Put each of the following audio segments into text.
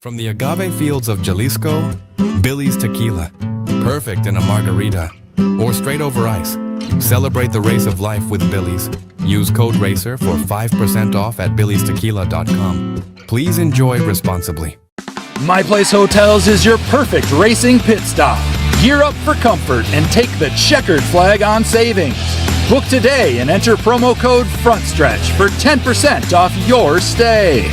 From the agave fields of Jalisco, Billy's Tequila. Perfect in a margarita or straight over ice. Celebrate the race of life with Billy's. Use code RACER for 5% off at billystequila.com. Please enjoy responsibly. My Place Hotels is your perfect racing pit stop. Gear up for comfort and take the checkered flag on savings. Book today and enter promo code Frontstretch for 10% off your stay.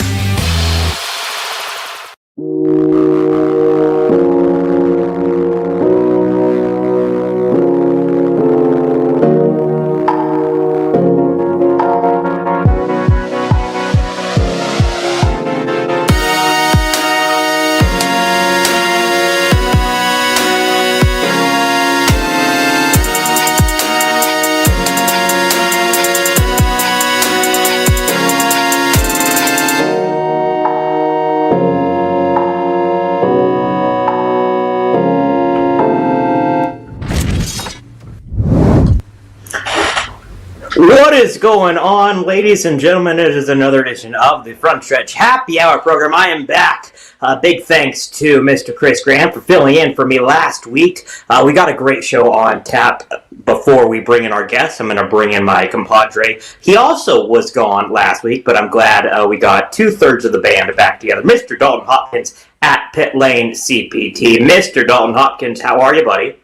What is going on, ladies and gentlemen? It is another edition of the Frontstretch Happy Hour program. I am back. Big thanks to Mr. Chris Graham for filling in for me last week. We got a great show on tap. Before we bring in our guests, I'm going to bring in my compadre. He also was gone last week, but I'm glad we got two-thirds of the band back together. Mr. Dalton Hopkins at Pit Lane CPT. Mr. Dalton Hopkins, how are you, buddy?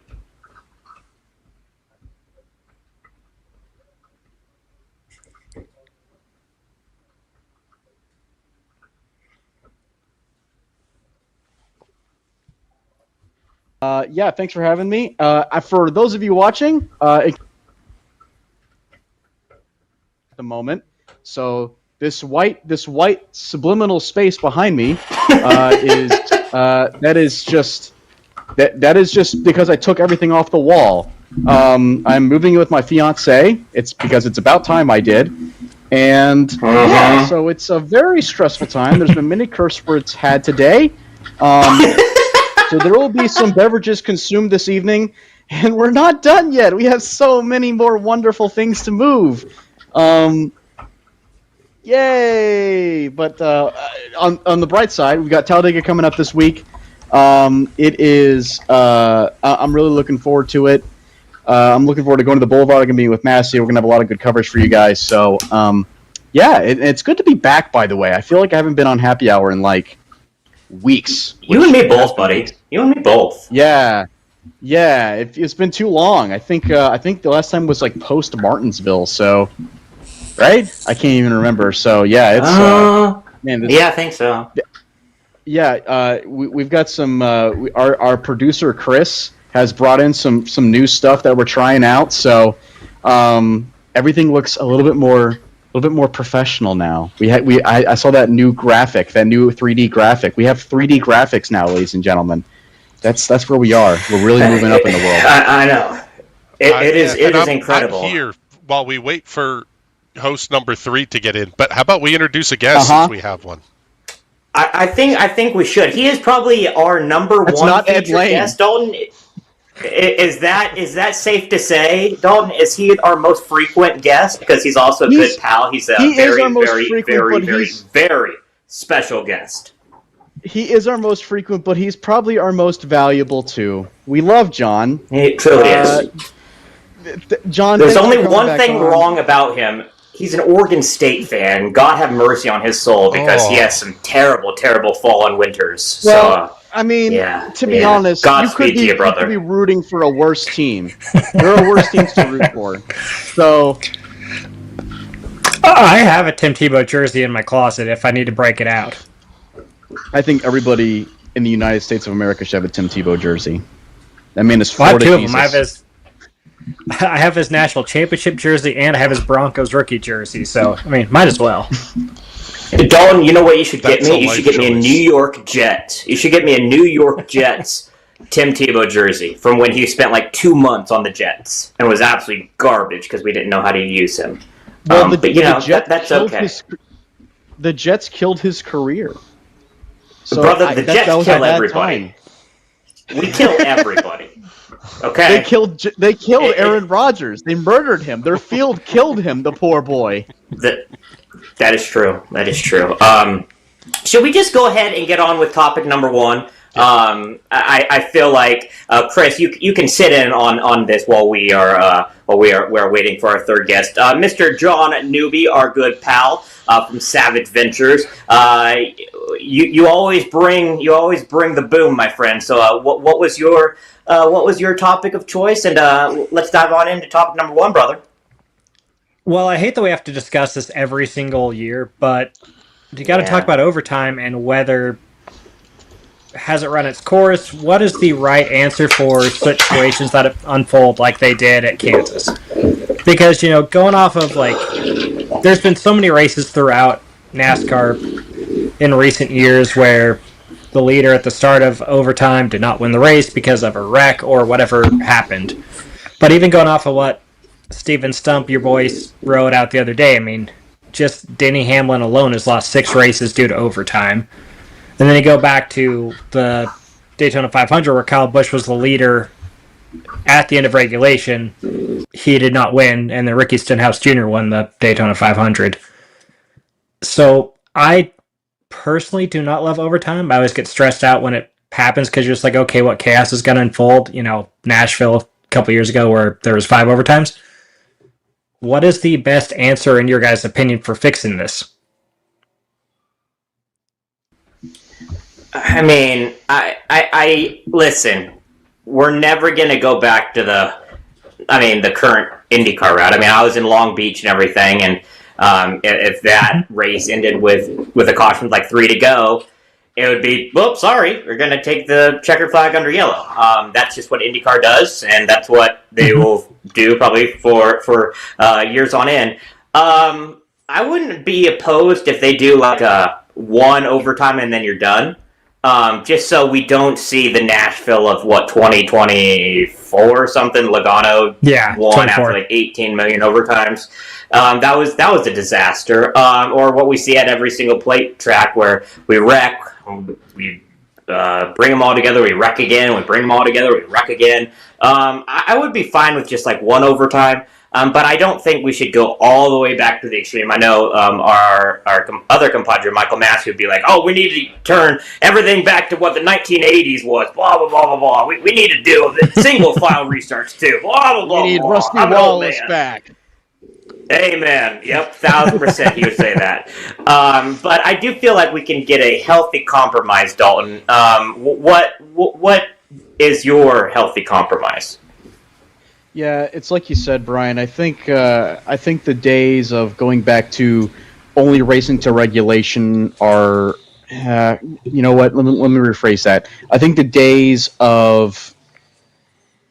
Yeah, thanks for having me. For those of you watching, at the moment, so this white subliminal space behind me that is just because I took everything off the wall. I'm moving with my fiance. It's because it's about time I did, and yeah, so it's a very stressful time. There's been many curse words had today. So there will be some beverages consumed this evening, and we're not done yet. We have so many more wonderful things to move. Yay! But on the bright side, we've got Talladega coming up this week. It is. I'm really looking forward to it. I'm looking forward to going to the Boulevard. I'm going to be with Massey. We're going to have a lot of good coverage for you guys. So, yeah, it's good to be back, by the way. I feel like I haven't been on Happy Hour in, like, weeks. You and me both, buddy. You and me both. Yeah. It's been too long. I think the last time was like post Martinsville. So, right? I can't even remember. So yeah, it's yeah, I think so. Yeah, we've got some. Our producer Chris has brought in some new stuff that we're trying out. So everything looks a little bit more professional now. I saw that new graphic, that new 3D graphic. We have 3D graphics now, ladies and gentlemen. That's where we are. We're really moving up in the world. I know. It is incredible. I'm here while we wait for host number 3 to get in. But how about we introduce a guest since we have one? I think we should. He is probably our number one featured guest, Dalton. Is that safe to say, Dalton? Is he our most frequent guest? Because he's also a good pal. He's a very special guest. He is our most frequent, but he's probably our most valuable too. We love John. He truly is. John, there's only one thing wrong about him. He's an Oregon State fan. God have mercy on his soul because he has some terrible, terrible fall and winters. Well, so, I mean, to be honest, you could be rooting for a worse team. There are worse teams to root for. So, I have a Tim Tebow jersey in my closet if I need to break it out. I think everybody in the United States of America should have a Tim Tebow jersey. That man is Florida. Well, I have two of them. I have his national championship jersey and I have his Broncos rookie jersey. So, I mean, might as well. Dalton, you know what you should get me? You should get me a New York Jets. You should get me a New York Jets Tim Tebow jersey from when he spent like 2 months on the Jets and was absolutely garbage because we didn't know how to use him. Well, that's okay. The Jets killed his career. So the Jets kill everybody. We kill everybody. Okay. They killed Aaron Rodgers. They murdered him. Their field killed him, the poor boy. That is true. That is true. Should we just go ahead and get on with topic number one? I feel like Chris, you can sit in on this while we're waiting for our third guest, Mr. John Newby, our good pal from Savage Ventures. You always bring the boom, my friend. So what was your topic of choice? And let's dive on into topic number one, brother. Well, I hate that we have to discuss this every single year, but you got to talk about overtime and whether has it run its course. What is the right answer for situations that unfold like they did at Kansas? Because, going off of, there's been so many races throughout NASCAR in recent years where the leader at the start of overtime did not win the race because of a wreck or whatever happened. But even going off of what Steven Stump, your boys, wrote out the other day, I mean, just Denny Hamlin alone has lost 6 races due to overtime. And then you go back to the Daytona 500 where Kyle Busch was the leader at the end of regulation. He did not win, and then Ricky Stenhouse Jr. won the Daytona 500. So I personally do not love overtime. I always get stressed out when it happens because you're just like, okay, what chaos is going to unfold? Nashville a couple years ago where there was 5 overtimes. What is the best answer in your guys' opinion for fixing this? I mean, I listen. We're never gonna go back to the current IndyCar route. I mean, I was in Long Beach and everything, and if that race ended with a caution with 3 to go, it would be, well, sorry, we're gonna take the checkered flag under yellow. That's just what IndyCar does, and that's what they will do probably for years on end. I wouldn't be opposed if they do a 1 overtime and then you're done. Just so we don't see the Nashville of 2024 or something. Logano won 24. After 18 million overtimes. That was a disaster. Or what we see at every single plate track where we wreck, we bring them all together, we wreck again, we bring them all together, we wreck again. I would be fine with just 1 overtime. But I don't think we should go all the way back to the extreme. I know our other compadre, Michael Massey, would be like, oh, we need to turn everything back to what the 1980s was, blah, blah, blah, blah, blah. We need to do the single file restarts, too, blah, blah, blah, We need blah. Rusty Wallace back. Amen. Yep, 1,000% he would say that. But I do feel like we can get a healthy compromise, Dalton. What is your healthy compromise? Yeah, it's like you said, Brian. I think the days of going back to only racing to regulation are, you know what? Let me rephrase that. I think the days of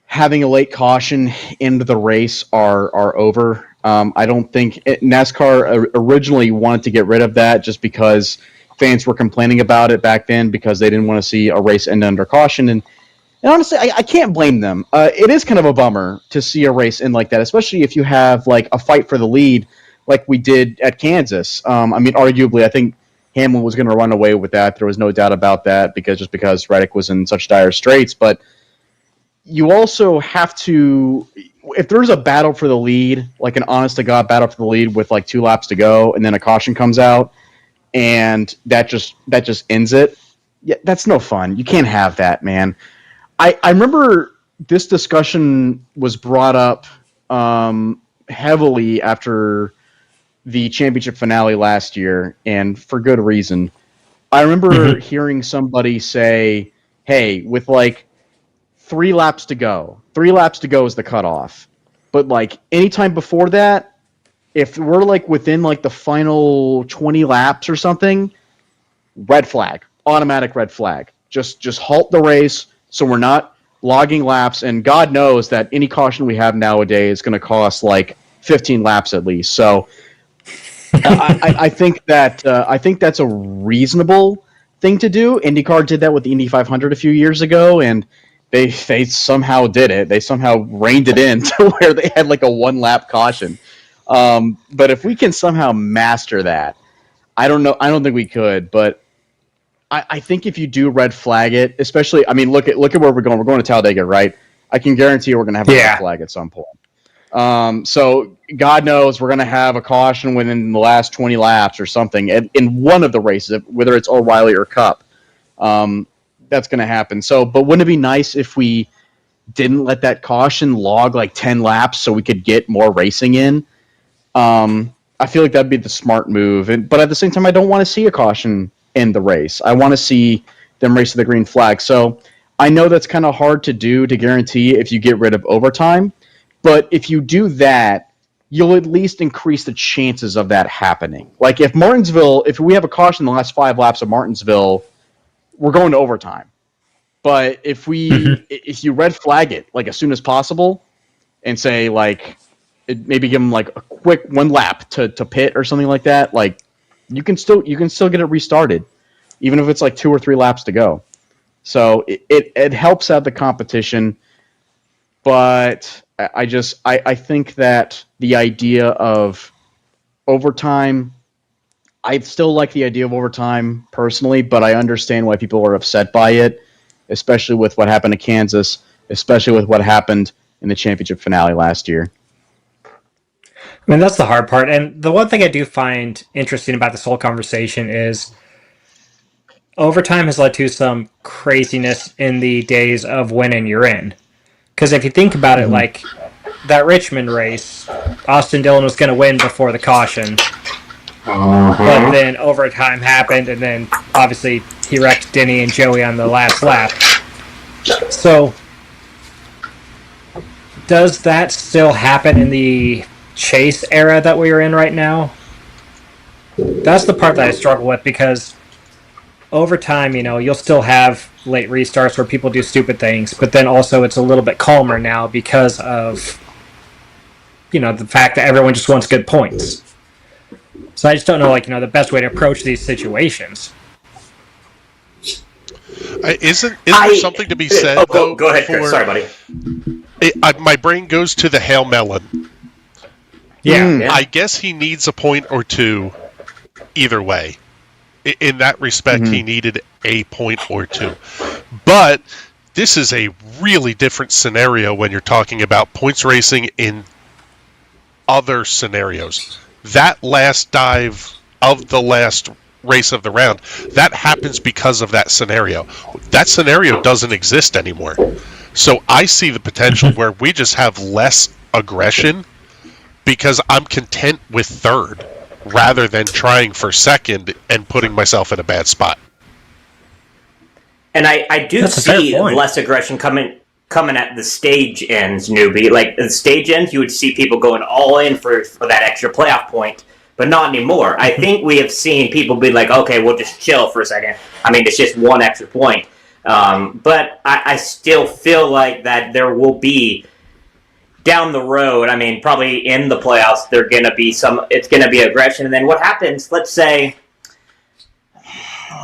having a late caution into the race are over. I don't think NASCAR originally wanted to get rid of that just because fans were complaining about it back then because they didn't want to see a race end under caution. And honestly, I can't blame them. It is kind of a bummer to see a race end like that, especially if you have a fight for the lead like we did at Kansas. I mean, arguably, I think Hamlin was going to run away with that. There was no doubt about that because Reddick was in such dire straits. But you also have to, if there's a battle for the lead, like an honest-to-God battle for the lead with 2 laps to go, and then a caution comes out, and that just ends it, yeah, that's no fun. You can't have that, man. I remember this discussion was brought up heavily after the championship finale last year, and for good reason. I remember hearing somebody say, hey, with 3 laps to go is the cutoff. But anytime before that, if we're within the final 20 laps or something, red flag, automatic red flag. Just halt the race. So we're not logging laps, and God knows that any caution we have nowadays is going to cost 15 laps at least. So I think that's a reasonable thing to do. IndyCar did that with the Indy 500 a few years ago, and they somehow did it. They somehow reined it in to where they had a 1 lap caution. But if we can somehow master that, I don't know. I don't think we could, but I think if you do red flag it, especially, I mean, look at where we're going. We're going to Talladega, right? I can guarantee we're going to have a red flag at some point. So God knows we're going to have a caution within the last 20 laps or something in one of the races, whether it's O'Reilly or Cup. That's going to happen. So, but wouldn't it be nice if we didn't let that caution log like 10 laps so we could get more racing in? I feel like that'd be the smart move. But at the same time, I don't want to see a caution in the race. I want to see them race to the green flag. So I know that's kind of hard to do, to guarantee if you get rid of overtime. But if you do that, you'll at least increase the chances of that happening. Like if we have a caution in the last 5 laps of Martinsville, we're going to overtime. But if you red flag it like as soon as possible and say like maybe give them like a quick 1 lap to pit or something like that, like you can still get it restarted, even if it's like 2 or 3 laps to go. So it helps out the competition, but I think that the idea of overtime, I still like the idea of overtime personally, but I understand why people are upset by it, especially with what happened to Kansas, especially with what happened in the championship finale last year. I mean, that's the hard part. And the one thing I do find interesting about this whole conversation is overtime has led to some craziness in the days of winning you're in. Because if you think about it, like that Richmond race, Austin Dillon was going to win before the caution. But then overtime happened, and then obviously he wrecked Denny and Joey on the last lap. So, does that still happen in the chase era that we are in right now? That's the part that I struggle with, because over time, you'll still have late restarts where people do stupid things, but then also it's a little bit calmer now because of, the fact that everyone just wants good points. So I just don't know, the best way to approach these situations. Isn't there something to be said? Go ahead, Chris. Sorry, buddy. My brain goes to the Hail Melon. Yeah. I guess he needs a point or two either way. In that respect, he needed a point or two. But this is a really different scenario when you're talking about points racing in other scenarios. That last dive of the last race of the round, that happens because of that scenario. That scenario doesn't exist anymore. So I see the potential where we just have less aggression because I'm content with third rather than trying for second and putting myself in a bad spot. And I do see less aggression coming at the stage ends, newbie. Like, the stage ends, you would see people going all in for that extra playoff point, but not anymore. I think we have seen people be like, okay, we'll just chill for a second. I mean, it's just 1 extra point. But I still feel like that there will be, down the road, I mean, probably in the playoffs, it's going to be aggression. And then what happens, let's say,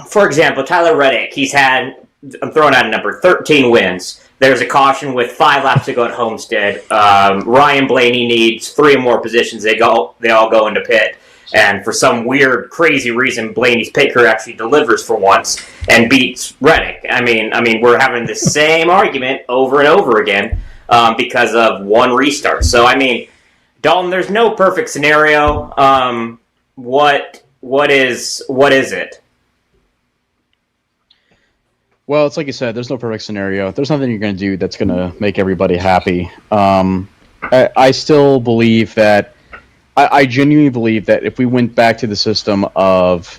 for example, Tyler Reddick, I'm throwing out a number, 13 wins. There's a caution with 5 laps to go at Homestead. Ryan Blaney needs 3 more positions. They all go into pit. And for some weird, crazy reason, Blaney's pit crew actually delivers for once and beats Reddick. I mean, we're having the same argument over and over again because of 1 restart. So, I mean, Dalton, there's no perfect scenario. What is it? Well, it's like you said, there's no perfect scenario. There's nothing you're going to do that's going to make everybody happy. I still believe that, I genuinely believe that if we went back to the system of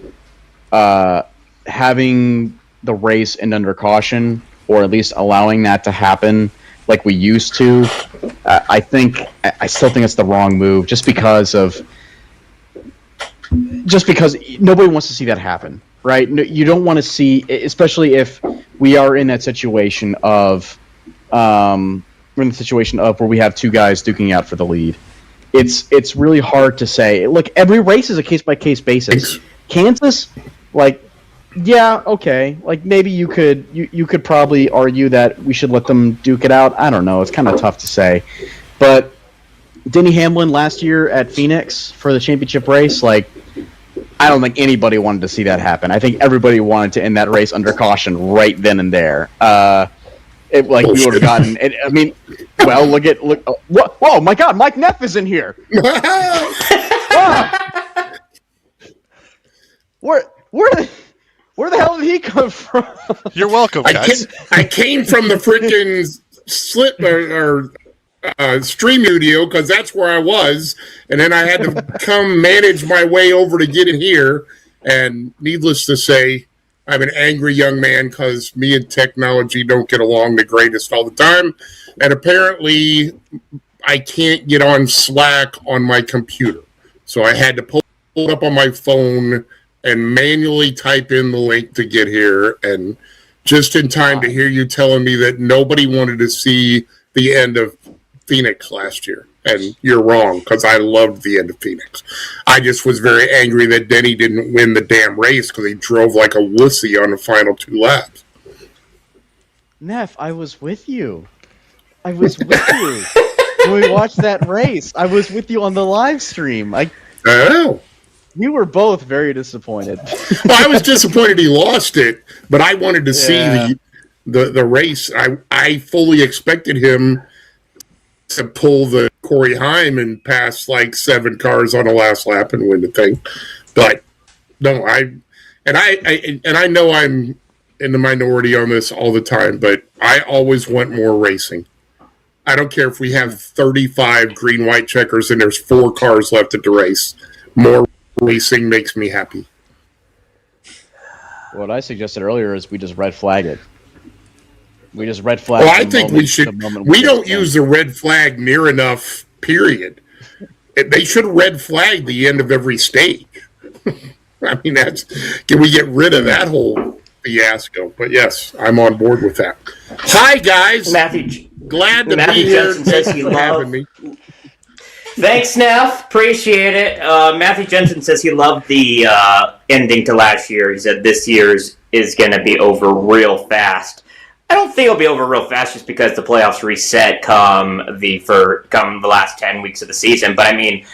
having the race end under caution, or at least allowing that to happen like we used to, I still think it's the wrong move, just because nobody wants to see that happen. Right? You don't want to see, especially if we are in that situation of, where we have 2 guys duking out for the lead. It's really hard to say. Look, every race is a case-by-case basis. Kansas, like, yeah, okay. Like, maybe you could probably argue that we should let them duke it out. I don't know. It's kind of tough to say. But Denny Hamlin last year at Phoenix for the championship race, like, I don't think anybody wanted to see that happen. I think everybody wanted to end that race under caution right then and there. we would have gotten. I mean, well, look. Whoa, my God, Mike Neff is in here. Ah! Where the hell did he come from? You're welcome, guys. I came from the freaking slip or stream studio because that's where I was, and then I had to come manage my way over to get in here. And needless to say, I'm an angry young man because me and technology don't get along the greatest all the time. And apparently, I can't get on Slack on my computer. So I had to pull it up on my phone and manually type in the link to get here. And just in time to hear you telling me that nobody wanted to see the end of Phoenix last year. And you're wrong, because I loved the end of Phoenix. I just was very angry that Denny didn't win the damn race because he drove like a wussy on the final 2 laps. Neff, I was with you. I was with you when we watched that race. I was with you on the live stream. I know. You were both very disappointed. Well, I was disappointed he lost it, but I wanted to see the race. I fully expected him to pull the Corey Heim and pass like 7 cars on the last lap and win the thing. But no, I know I'm in the minority on this all the time, but I always want more racing. I don't care if we have 35 green-white checkers and there's 4 cars left at the race. More racing makes me happy. What I suggested earlier is we just red flag it. We just red flag. Well, I think we should. We don't use the red flag near enough. Period. They should red flag the end of every stage. I mean, can we get rid of that whole fiasco? But yes, I'm on board with that. Hi guys, glad to be here. Thanks for having me. Thanks, Neff. Appreciate it. Matthew Jensen says he loved the ending to last year. He said this year's is going to be over real fast. I don't think it'll be over real fast just because the playoffs reset come the last 10 weeks of the season. But I mean,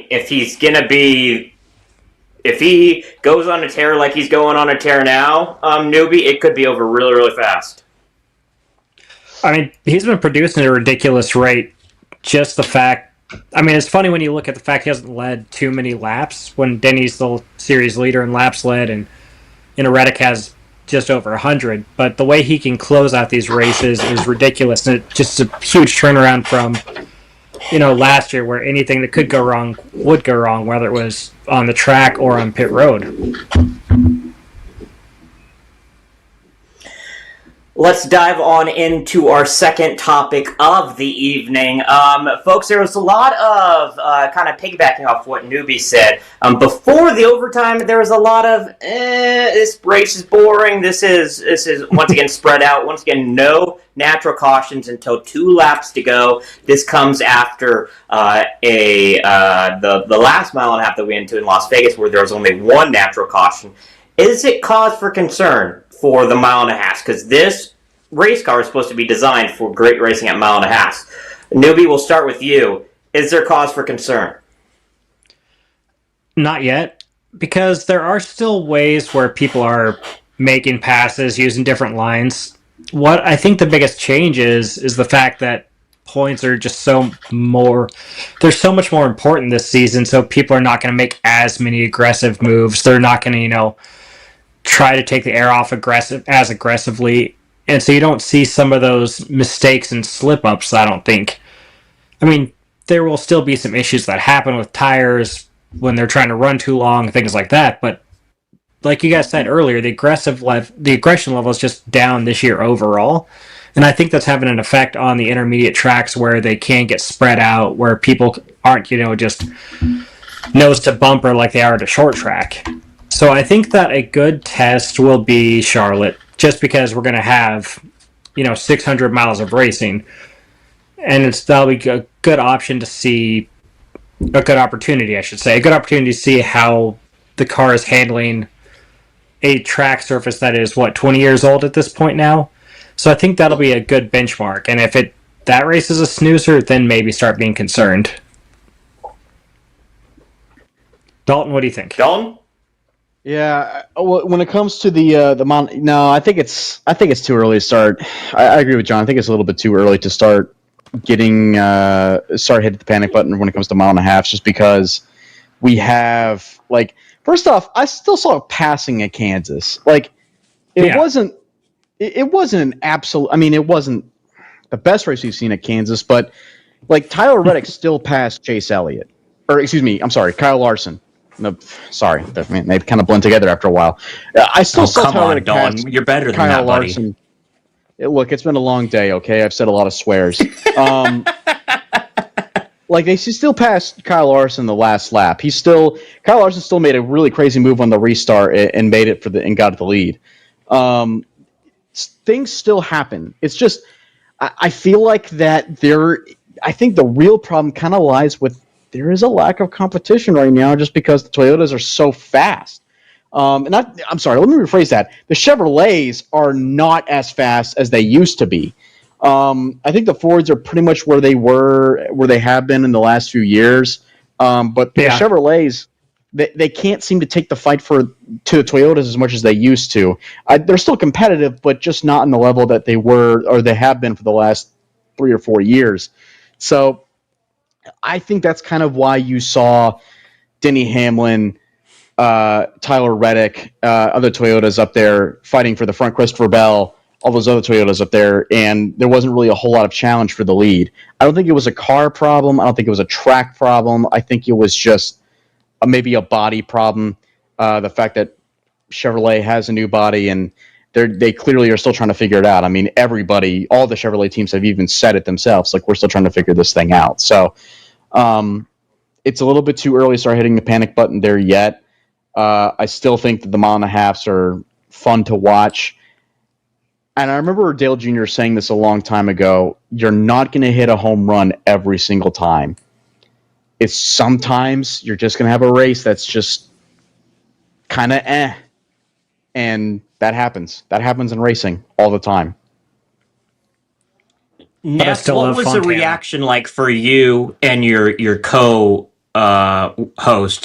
if he goes on a tear like he's going on a tear now, newbie, it could be over really, really fast. I mean, he's been producing at a ridiculous rate. Just the fact, I mean, it's funny when you look at the fact he hasn't led too many laps when Denny's the series leader in laps led, and Reddick has just over 100, but the way he can close out these races is ridiculous, and it's just a huge turnaround from last year where anything that could go wrong would go wrong, whether it was on the track or on pit road. Let's dive on into our second topic of the evening. Folks, there was a lot of kind of piggybacking off what Newbie said. Before the overtime, there was a lot of, this race is boring. This is once again spread out. Once again, no natural cautions until 2 laps to go. This comes after the last mile and a half that we went into in Las Vegas where there was only 1 natural caution. Is it cause for concern for the mile and a half? Because this race car is supposed to be designed for great racing at mile and a half. Newbie, we'll start with you. Is there cause for concern? Not yet, because there are still ways where people are making passes using different lines. What I think the biggest change is the fact that points are just they're so much more important this season, so people are not going to make as many aggressive moves. They're not going to, try to take the air off as aggressively. And so you don't see some of those mistakes and slip-ups, I don't think. I mean, there will still be some issues that happen with tires when they're trying to run too long, things like that. But like you guys said earlier, the aggression level is just down this year overall. And I think that's having an effect on the intermediate tracks where they can get spread out, where people aren't, just nose to bumper like they are at a short track. So I think that a good test will be Charlotte, just because we're going to have, 600 miles of racing. And that'll be a good option to see, a good opportunity, I should say, a good opportunity to see how the car is handling a track surface that is, 20 years old at this point now. So I think that'll be a good benchmark. And if that race is a snoozer, then maybe start being concerned. Dalton, what do you think? Dalton? Yeah, when it comes to no, I think it's too early to start. I agree with John. I think it's a little bit too early to start hitting the panic button when it comes to mile and a half, just because we have first off, I still saw passing at Kansas. It wasn't an absolute. I mean, it wasn't the best race we've seen at Kansas, but Tyler Reddick still passed Chase Elliott, or excuse me, I'm sorry, Kyle Larson. No, sorry, they kind of blend together after a while. I still saw Tyler Reddick pass You're better than Kyle that, buddy. Larson. Look, it's been a long day. Okay, I've said a lot of swears. They still passed Kyle Larson the last lap. Kyle Larson still made a really crazy move on the restart and made it and got the lead. Things still happen. It's just I feel like that I think the real problem kind of lies with there is a lack of competition right now, just because the Toyotas are so fast. I'm sorry, let me rephrase that. The Chevrolets are not as fast as they used to be. I think the Fords are pretty much where they have been in the last few years. But the Chevrolets, they can't seem to take the fight to the Toyotas as much as they used to. They're still competitive, but just not in the level that they were or they have been for the last 3 or 4 years. So I think that's kind of why you saw Denny Hamlin, Tyler Reddick, other Toyotas up there fighting for the front, Christopher Bell, all those other Toyotas up there, and there wasn't really a whole lot of challenge for the lead. I don't think it was a car problem. I don't think it was a track problem. I think it was just maybe a body problem. The fact that Chevrolet has a new body, and they clearly are still trying to figure it out. I mean, all the Chevrolet teams have even said it themselves. We're still trying to figure this thing out. So it's a little bit too early to start hitting the panic button there yet. I still think that the mile and a halves are fun to watch. And I remember Dale Jr. saying this a long time ago, you're not going to hit a home run every single time. It's sometimes you're just going to have a race that's just kind of And that happens. That happens in racing all the time. Ness, what was the reaction like for you and your co-hosts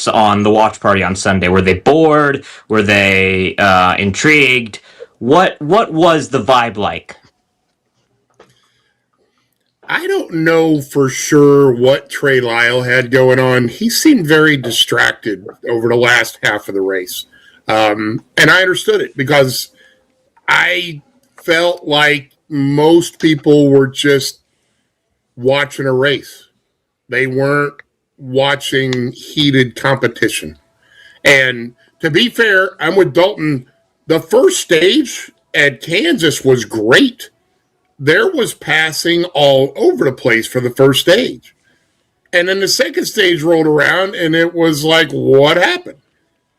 on the watch party on Sunday? Were they bored? Were they intrigued? What was the vibe like? I don't know for sure what Trey Lyle had going on. He seemed very distracted over the last half of the race. And I understood it because I felt like most people were just watching a race. They weren't watching heated competition. And to be fair, I'm with Dalton. The first stage at Kansas was great. There was passing all over the place for the first stage. And then the second stage rolled around, and it was like, what happened?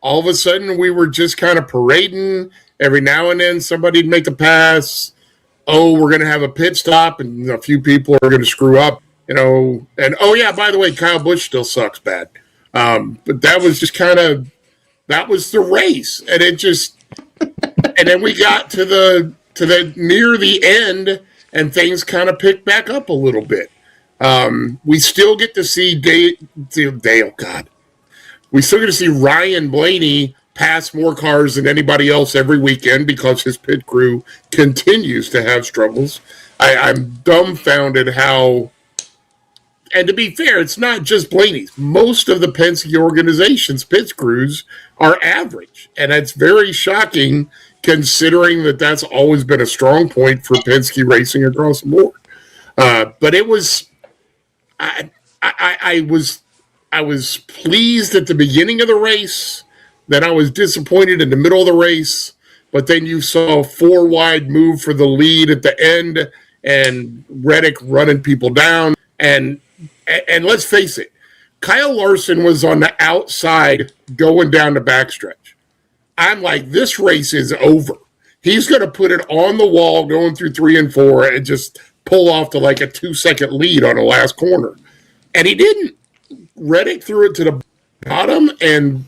All of a sudden, we were just kind of parading. Every now and then, somebody'd make a pass. Oh, we're going to have a pit stop, and a few people are going to screw up, And oh yeah, by the way, Kyle Busch still sucks bad. But that was just that was the race, and it just, and then we got to the near the end, and things kind of picked back up a little bit. We still get to see Dale. God, we still get to see Ryan Blaney pass more cars than anybody else every weekend because his pit crew continues to have struggles. I'm dumbfounded how. And to be fair, it's not just Blaney's. Most of the Penske organization's pit crews are average. And that's very shocking considering that that's always been a strong point for Penske racing across the board. But it was, I was pleased at the beginning of the race. Then I was disappointed in the middle of the race. But then you saw a 4-wide move for the lead at the end and Reddick running people down. And let's face it, Kyle Larson was on the outside going down the backstretch. I'm like, this race is over. He's going to put it on the wall going through 3 and 4 and just pull off to like a 2-second lead on the last corner. And he didn't. Reddick threw it to the bottom and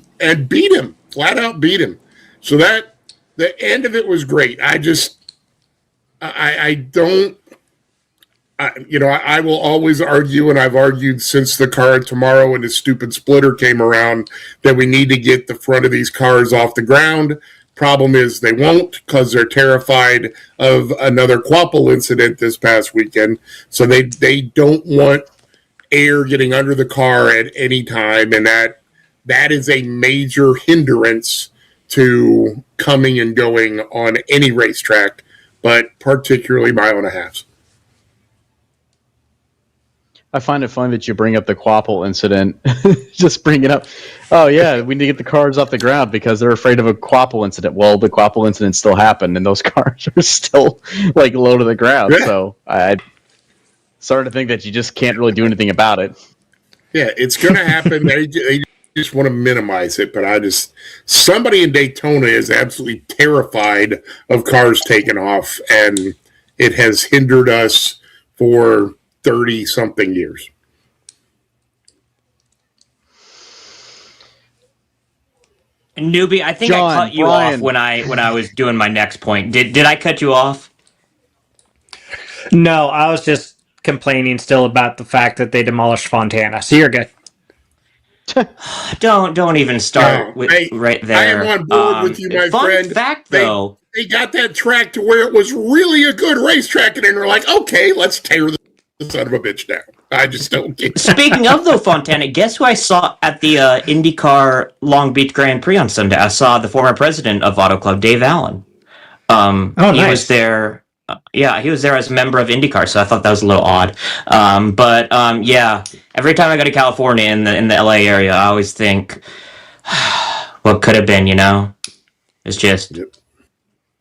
beat him, flat out beat him. So that the end of it was great. I don't. I will always argue, and I've argued since the car tomorrow and the stupid splitter came around, that we need to get the front of these cars off the ground. Problem is they won't, because they're terrified of another Quapple incident this past weekend. So they don't want air getting under the car at any time, and that is a major hindrance to coming and going on any racetrack, but particularly mile and a halves. I find it funny that you bring up the Quapple incident. Just bring it up. Oh, yeah, we need to get the cars off the ground because they're afraid of a Quapple incident. Well, the Quapple incident still happened, and those cars are still, low to the ground. Yeah. So I started to think that you just can't really do anything about it. Yeah, it's going to happen. They just want to minimize it, but somebody in Daytona is absolutely terrified of cars taking off, and it has hindered us for 30-something years. Newbie, I think I cut you off when I was doing my next point. Did I cut you off? No, I was just complaining still about the fact that they demolished Fontana. So you're good. Don't even start right there. I am on board with you, my friend. Fun fact, though. They got that track to where it was really a good racetrack, and then they're like, okay, let's tear the son of a bitch down. I just don't get it. Speaking of, though, Fontana, guess who I saw at the IndyCar Long Beach Grand Prix on Sunday? I saw the former president of Auto Club, Dave Allen. Nice. He was there. He was there as a member of IndyCar, so I thought that was a little odd. Yeah, every time I go to California in the LA area, I always think, what could have been, It's just,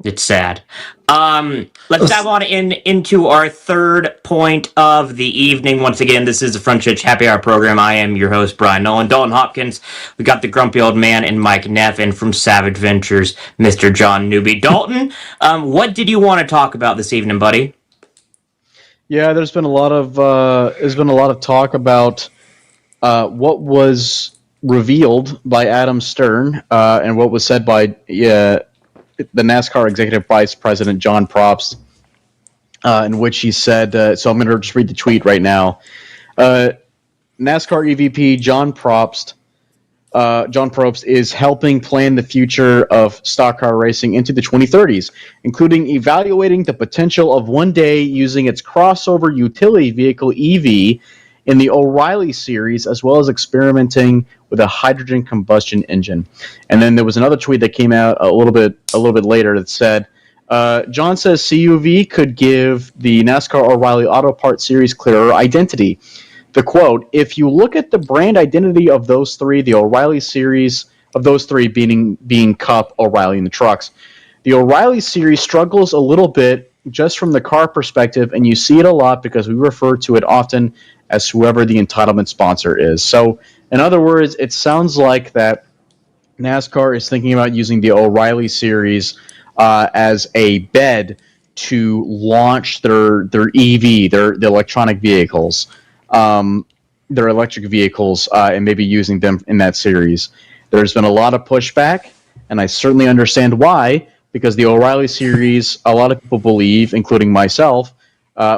It's sad. Let's dive on into our third point of the evening. Once again, this is the Frontstretch Happy Hour program. I am your host, Brian Nolan. Dalton Hopkins. We got the grumpy old man and Mike Neff, and from Savage Ventures, Mr. John Newby. Dalton, what did you want to talk about this evening, buddy? Yeah, there's been a lot of talk about what was revealed by Adam Stern and what was said by the NASCAR Executive Vice President John Probst, in which he said, so I'm going to just read the tweet right now. NASCAR EVP John Probst is helping plan the future of stock car racing into the 2030s, including evaluating the potential of one day using its crossover utility vehicle EV in the O'Reilly series, as well as experimenting with a hydrogen combustion engine. And then there was another tweet that came out a little bit later that said, John says CUV could give the NASCAR O'Reilly Auto Parts series clearer identity. The quote, if you look at the brand identity of those three, the O'Reilly series of those three being Cup, O'Reilly, and the trucks, the O'Reilly series struggles a little bit just from the car perspective, and you see it a lot because we refer to it often as whoever the entitlement sponsor is. So, in other words, it sounds like that NASCAR is thinking about using the O'Reilly series as a bed to launch their EV, the electronic vehicles, their electric vehicles, and maybe using them in that series. There's been a lot of pushback, and I certainly understand why, because the O'Reilly series, a lot of people believe, including myself,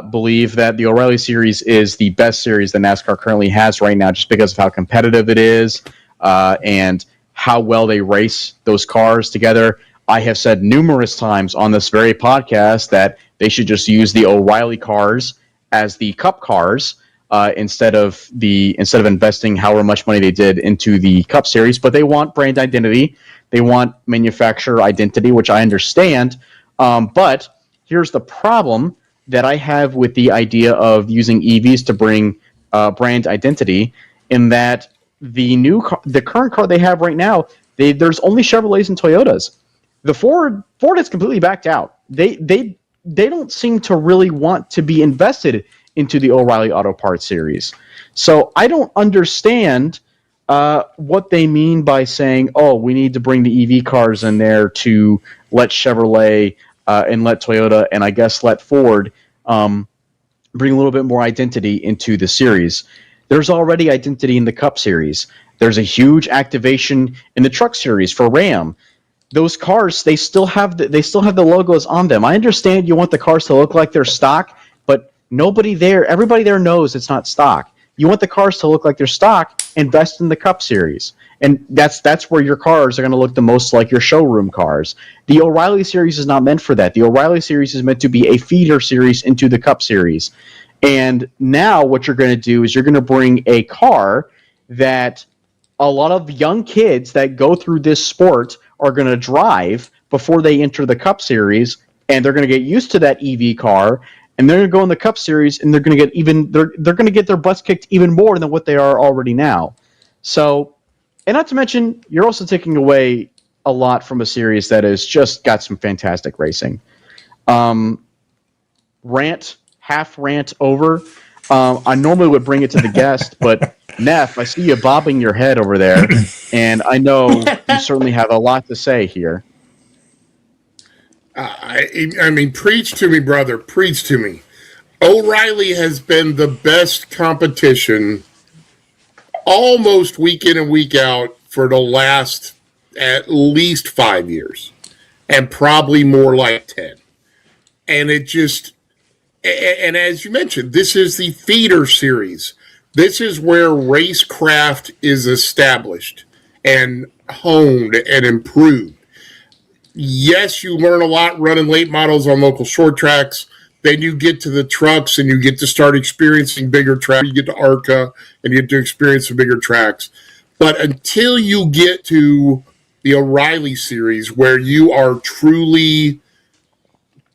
believe that the O'Reilly series is the best series that NASCAR currently has right now, just because of how competitive it is and how well they race those cars together. I have said numerous times on this very podcast that they should just use the O'Reilly cars as the Cup cars instead of investing however much money they did into the Cup series. But they want brand identity, they want manufacturer identity, which I understand. But here's the problem that I have with the idea of using EVs to bring brand identity, in that the current car they have right now, there's only Chevrolets and Toyotas. The Ford is completely backed out. They don't seem to really want to be invested into the O'Reilly Auto Parts series. So I don't understand what they mean by saying, oh, we need to bring the EV cars in there to let Chevrolet and let Toyota and I guess let Ford bring a little bit more identity into the series. There's already identity in the Cup series. There's a huge activation in the Truck series for Ram. Those cars, they still have the logos on them. I understand you want the cars to look like they're stock, but everybody there knows it's not stock. You want the cars to look like they're stock, invest in the Cup Series. And that's where your cars are going to look the most like your showroom cars. The O'Reilly Series is not meant for that. The O'Reilly Series is meant to be a feeder series into the Cup Series. And now what you're going to do is you're going to bring a car that a lot of young kids that go through this sport are going to drive before they enter the Cup Series, and they're going to get used to that EV car, and they're going to go in the Cup Series, and they're going to get their butts kicked even more than what they are already now. So, and not to mention, you're also taking away a lot from a series that has just got some fantastic racing. Half rant over. I normally would bring it to the guest, but Neff, I see you bobbing your head over there, and I know you certainly have a lot to say here. I mean, preach to me, brother. Preach to me. O'Reilly has been the best competition almost week in and week out for the last at least 5 years, and probably more like 10. And it just, and as you mentioned, this is the feeder series. This is where racecraft is established and honed and improved. Yes, you learn a lot running late models on local short tracks. Then you get to the trucks and you get to start experiencing bigger tracks. You get to ARCA and you get to experience the bigger tracks. But until you get to the O'Reilly series where you are truly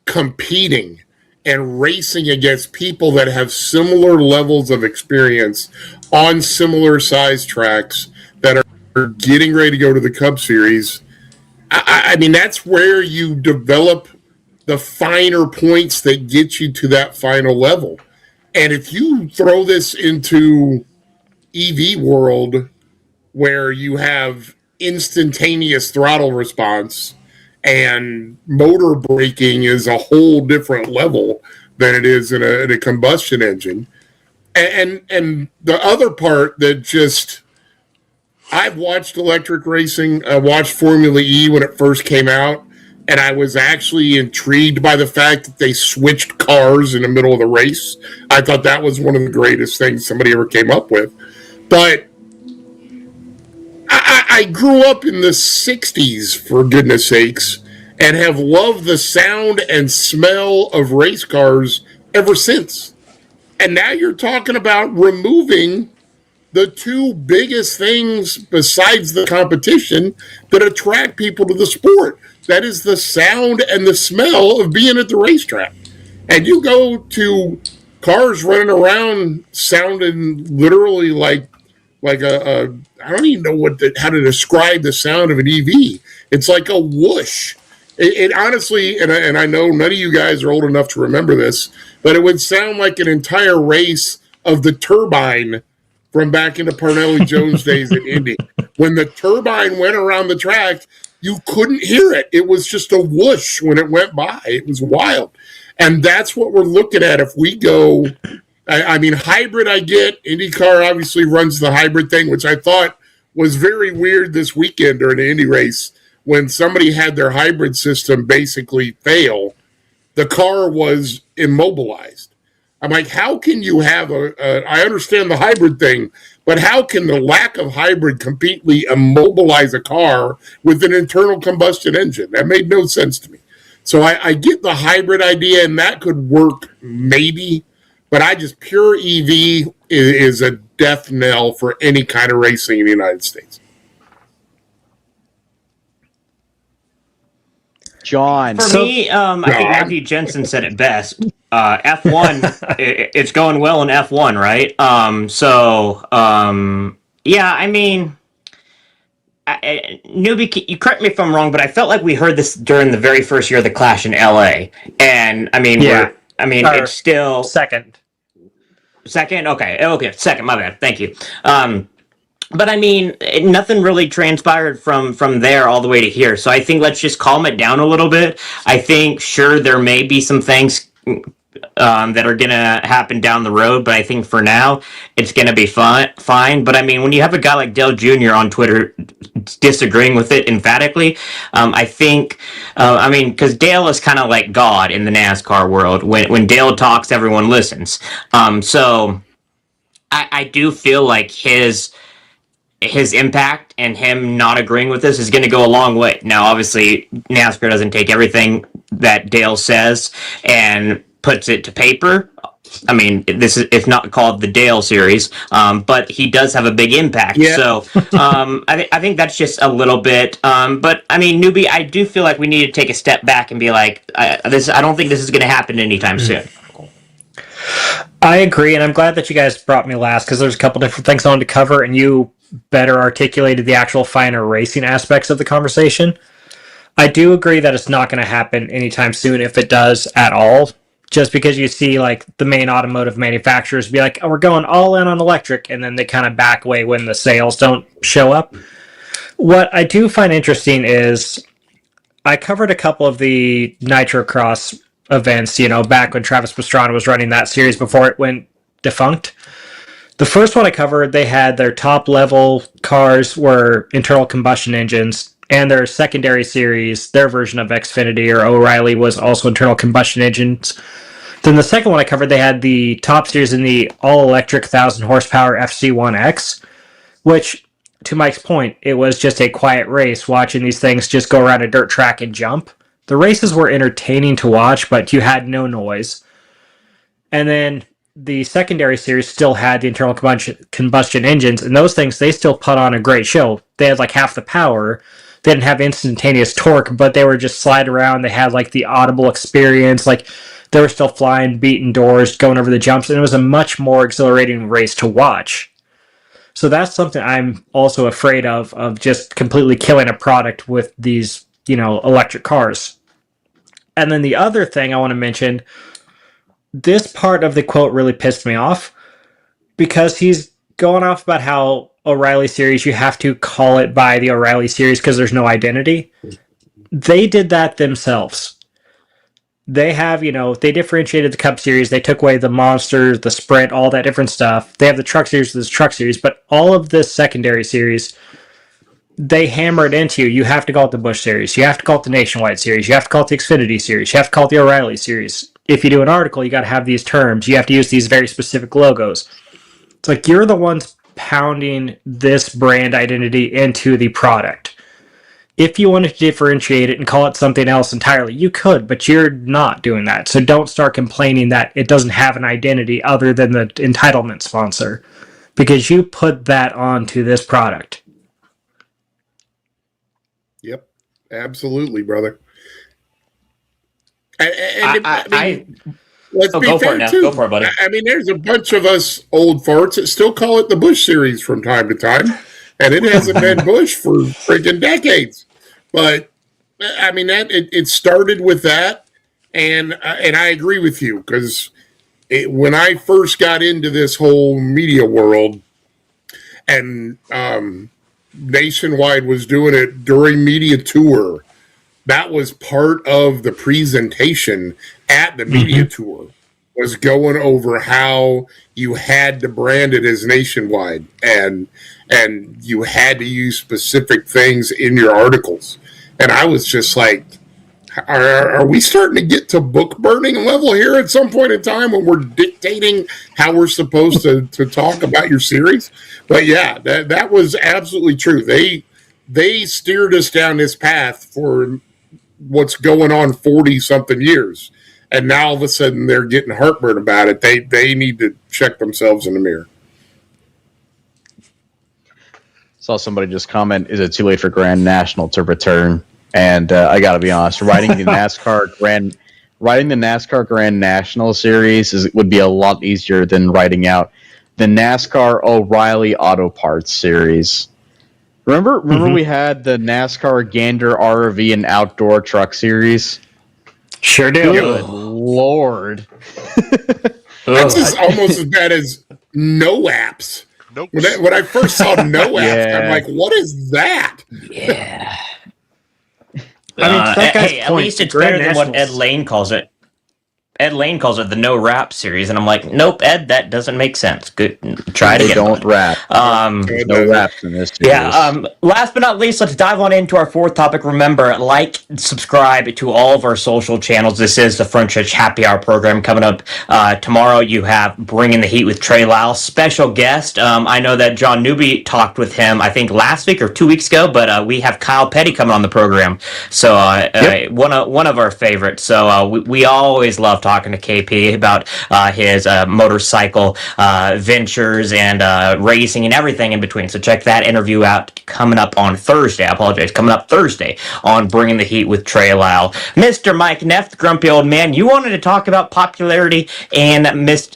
competing and racing against people that have similar levels of experience on similar size tracks that are getting ready to go to the Cup Series, I mean, that's where you develop the finer points that get you to that final level. And if you throw this into EV world where you have instantaneous throttle response and motor braking is a whole different level than it is in a combustion engine. And the other part that just, I've watched electric racing. I watched Formula E when it first came out, and I was actually intrigued by the fact that they switched cars in the middle of the race. I thought that was one of the greatest things somebody ever came up with. But I grew up in the 60s, for goodness sakes, and have loved the sound and smell of race cars ever since. And now you're talking about removing the two biggest things besides the competition that attract people to the sport. That is the sound and the smell of being at the racetrack. And you go to cars running around sounding literally like a I don't even know how to describe the sound of an EV. It's like a whoosh. It honestly, and I know none of you guys are old enough to remember this, but it would sound like an entire race of the turbine from back in the Parnelli Jones days at Indy. When the turbine went around the track, you couldn't hear it. It was just a whoosh when it went by. It was wild. And that's what we're looking at if we go. I mean, hybrid I get. IndyCar obviously runs the hybrid thing, which I thought was very weird this weekend during the Indy race when somebody had their hybrid system basically fail. The car was immobilized. I'm like, how can you have I understand the hybrid thing, but how can the lack of hybrid completely immobilize a car with an internal combustion engine? That made no sense to me. So I get the hybrid idea, and that could work maybe, but pure EV is a death knell for any kind of racing in the United States. John. For me, I think Matthew Jensen said it best. F1, it's going well in F1, right? Yeah, I mean, newbie, you correct me if I'm wrong, but I felt like we heard this during the very first year of the Clash in LA, and I mean, it's still second. Okay, second. My bad. Thank you. But I mean, nothing really transpired from there all the way to here. So I think let's just calm it down a little bit. I think, sure, there may be some things that are going to happen down the road, but I think for now, it's going to be fine. But I mean, when you have a guy like Dale Jr. on Twitter disagreeing with it emphatically. I think, because Dale is kind of like God in the NASCAR world. When Dale talks, everyone listens. So I do feel like his impact and him not agreeing with this is going to go a long way. Now, obviously, NASCAR doesn't take everything that Dale says and puts it to paper. I mean, it's not called the Dale series, but he does have a big impact. Yeah. So I think that's just a little bit. But I mean, newbie, I do feel like we need to take a step back and be like, I don't think this is going to happen anytime soon. I agree, and I'm glad that you guys brought me last because there's a couple different things I wanted to cover, and you better articulated the actual finer racing aspects of the conversation. I do agree that it's not going to happen anytime soon, if it does at all. Just because you see like the main automotive manufacturers be like, oh, we're going all in on electric, and then they kind of back away when the sales don't show up. What I do find interesting is I covered a couple of the Nitro Cross events, back when Travis Pastrana was running that series before it went defunct. The first one I covered, they had their top level cars were internal combustion engines, and their secondary series, their version of Xfinity or O'Reilly, was also internal combustion engines. Then the second one I covered, they had the top series in the all-electric 1,000 horsepower FC1X, which, to Mike's point, it was just a quiet race watching these things just go around a dirt track and jump. The races were entertaining to watch, but you had no noise. And then the secondary series still had the internal combustion engines, and those things, they still put on a great show. They had like half the power. They didn't have instantaneous torque, but they were just slide around. They had like the audible experience. Like they were still flying, beating doors, going over the jumps, and it was a much more exhilarating race to watch. So that's something I'm also afraid of just completely killing a product with these, electric cars. And then the other thing I want to mention, this part of the quote really pissed me off because he's going off about how O'Reilly series, you have to call it by the O'Reilly series because there's no identity. They did that themselves. They have, they differentiated the Cup series. They took away the Monsters, the Sprint, all that different stuff. They have the Truck series, this Truck series, but all of this secondary series, they hammer it into you. You have to call it the Busch series. You have to call it the Nationwide series. You have to call it the Xfinity series. You have to call it the O'Reilly series. If you do an article, you got to have these terms. You have to use these very specific logos. It's like you're the ones pounding this brand identity into the product. If you wanted to differentiate it and call it something else entirely, you could, but you're not doing that. So don't start complaining that it doesn't have an identity other than the entitlement sponsor, because you put that onto this product. Yep, absolutely, brother. Let's be fair too. Go for it, buddy. I mean, there's a bunch of us old farts that still call it the Busch series from time to time, and it hasn't been Busch for freaking decades. But I mean, it started with that, and I agree with you because when I first got into this whole media world, and Nationwide was doing it during media tour. That was part of the presentation at the media tour, was going over how you had to brand it as Nationwide and you had to use specific things in your articles. And I was just like, are we starting to get to book burning level here at some point in time when we're dictating how we're supposed to talk about your series? But yeah, that was absolutely true. They steered us down this path for what's going on 40-something years. And now all of a sudden they're getting heartburn about it. They need to check themselves in the mirror. Saw somebody just comment, is it too late for Grand National to return? And I got to be honest, writing the NASCAR Grand National series would be a lot easier than writing out the NASCAR O'Reilly Auto Parts series. Remember we had the NASCAR Gander RV and Outdoor Truck series? Sure do. Good Lord. That's just almost as bad as no apps. Nope. When I first saw no apps, I'm like, what is that? Yeah. I mean, that guy's at point, least it's Grand better than what Nationals. Ed Lane calls it. Ed Lane calls it the no rap series, and I'm like, nope, Ed, that doesn't make sense. Good, try it They again. don't rap. No raps in this series. Yeah. Last but not least, let's dive on into our fourth topic. Remember, like, subscribe to all of our social channels. This is the Frontstretch Happy Hour program coming up tomorrow. You have Bringing the Heat with Trey Lyle, special guest. I know that John Newby talked with him, I think last week or 2 weeks ago, but we have Kyle Petty coming on the program. So one of our favorites. So we always love talking to KP about his motorcycle ventures and racing and everything in between. So check that interview out coming up on Thursday. I apologize. Coming up Thursday on Bringing the Heat with Trey Lyle. Mr. Mike Neff, the grumpy old man, you wanted to talk about popularity and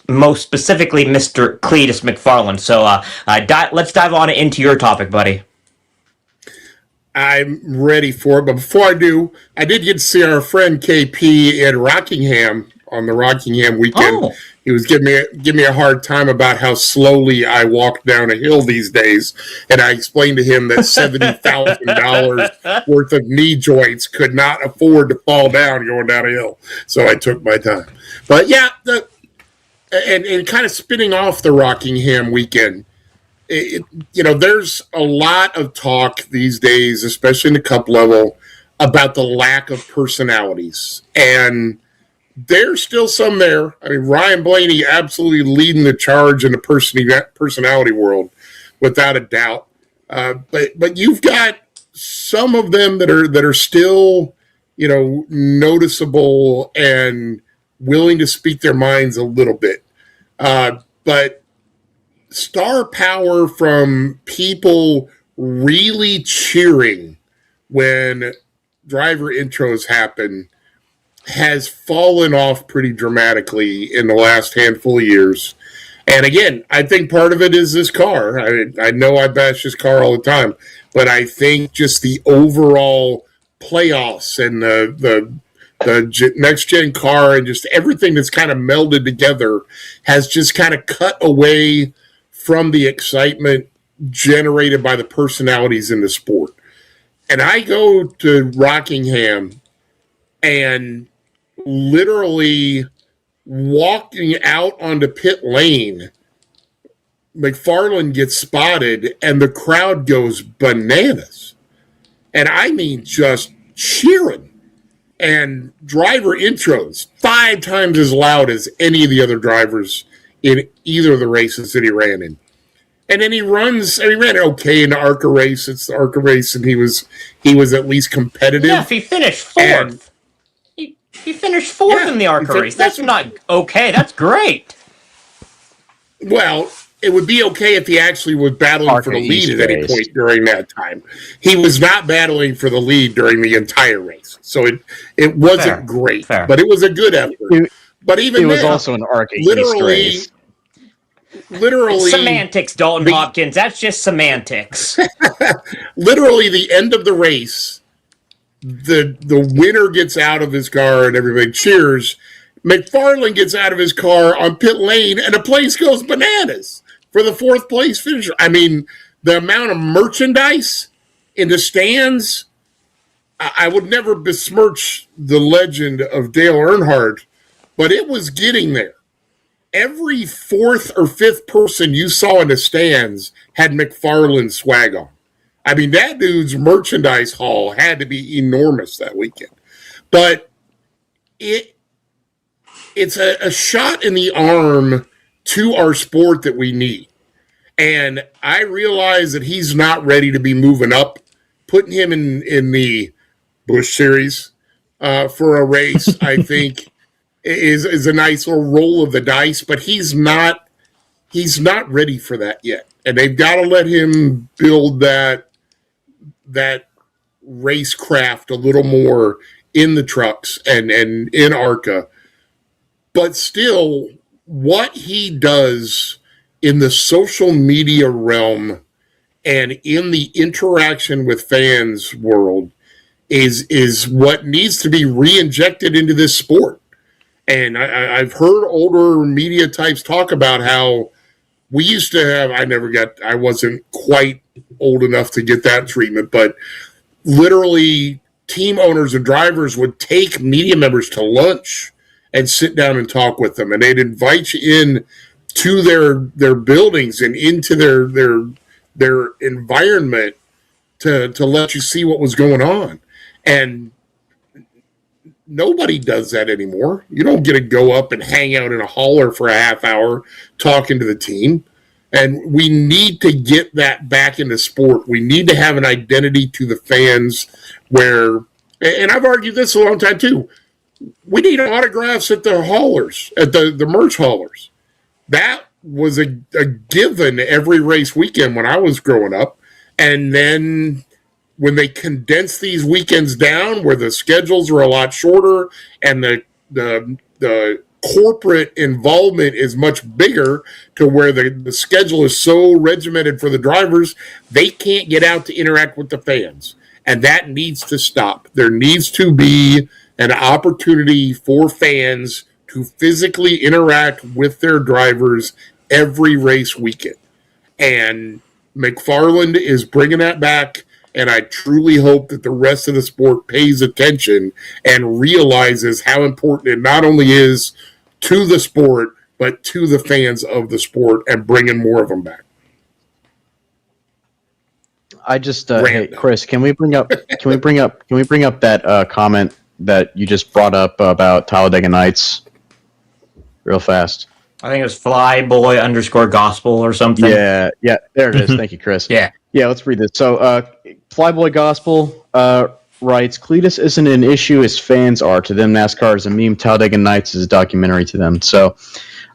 most specifically Mr. Cleetus McFarland. So let's dive on into your topic, buddy. I'm ready for it, but before I do, I did get to see our friend KP in Rockingham on the Rockingham weekend. Oh. He was giving me a hard time about how slowly I walk down a hill these days, and I explained to him that $70,000 worth of knee joints could not afford to fall down going down a hill. So I took my time. But yeah, and kind of spinning off the Rockingham weekend. There's a lot of talk these days, especially in the cup level, about the lack of personalities. And there's still some there. I mean, Ryan Blaney absolutely leading the charge in the personality world, without a doubt. But you've got some of them that are still, noticeable and willing to speak their minds a little bit. But star power from people really cheering when driver intros happen has fallen off pretty dramatically in the last handful of years. And again, I think part of it is this car. I know I bash this car all the time, but I think just the overall playoffs and the next gen car and just everything that's kind of melded together has just kind of cut away from the excitement generated by the personalities in the sport. And I go to Rockingham, and literally walking out onto pit lane, McFarland gets spotted, and the crowd goes bananas. And I mean just cheering. And driver intros 5 times as loud as any of the other drivers in either of the races that he ran in. And then he ran okay in the ARCA race. It's the ARCA race, and he was at least competitive. Yeah, if he finished fourth. He finished fourth in the ARCA race. That's not okay. That's great. Well, it would be okay if he actually was battling for the lead at any point during that time. He was not battling for the lead during the entire race. So it wasn't great, but it was a good effort. But even it was also an ARCA race. Literally, semantics, Dalton Hopkins. That's just semantics. Literally, the end of the race, the winner gets out of his car and everybody cheers. McFarland gets out of his car on pit lane, and the place goes bananas for the 4th place finisher. I mean, the amount of merchandise in the stands. I would never besmirch the legend of Dale Earnhardt, but it was getting there. Every 4th or 5th person you saw in the stands had McFarland swag on. I mean, that dude's merchandise haul had to be enormous that weekend. But it's a shot in the arm to our sport that we need. And I realize that he's not ready to be moving up. Putting him in the Busch Series for a race, I think, is a nice little roll of the dice, but he's not ready for that yet. And they've got to let him build that racecraft a little more in the trucks and in ARCA. But still, what he does in the social media realm and in the interaction with fans world is what needs to be re-injected into this sport. And I've heard older media types talk about how we used to have, I wasn't quite old enough to get that treatment, but literally team owners and drivers would take media members to lunch and sit down and talk with them. And they'd invite you in to their buildings and into their environment to let you see what was going on. And nobody does that anymore. You don't get to go up and hang out in a hauler for a half hour talking to the team. And we need to get that back into sport. We need to have an identity to the fans where, and I've argued this a long time too, we need autographs at the haulers, at the merch haulers. That was a given every race weekend when I was growing up. And then when they condense these weekends down where the schedules are a lot shorter and the corporate involvement is much bigger to where the schedule is so regimented for the drivers, they can't get out to interact with the fans. And that needs to stop. There needs to be an opportunity for fans to physically interact with their drivers every race weekend. And McFarland is bringing that back. And I truly hope that the rest of the sport pays attention and realizes how important it not only is to the sport, but to the fans of the sport, and bringing more of them back. I just, hey, Chris, can we bring up that comment that you just brought up about Talladega Nights real fast? I think it was Flyboy_gospel or something. Yeah, there it is. Thank you, Chris. Yeah, let's read this. So, Flyboy Gospel writes, Cleetus isn't an issue as fans are. To them, NASCAR is a meme. Talladega Nights is a documentary to them. So,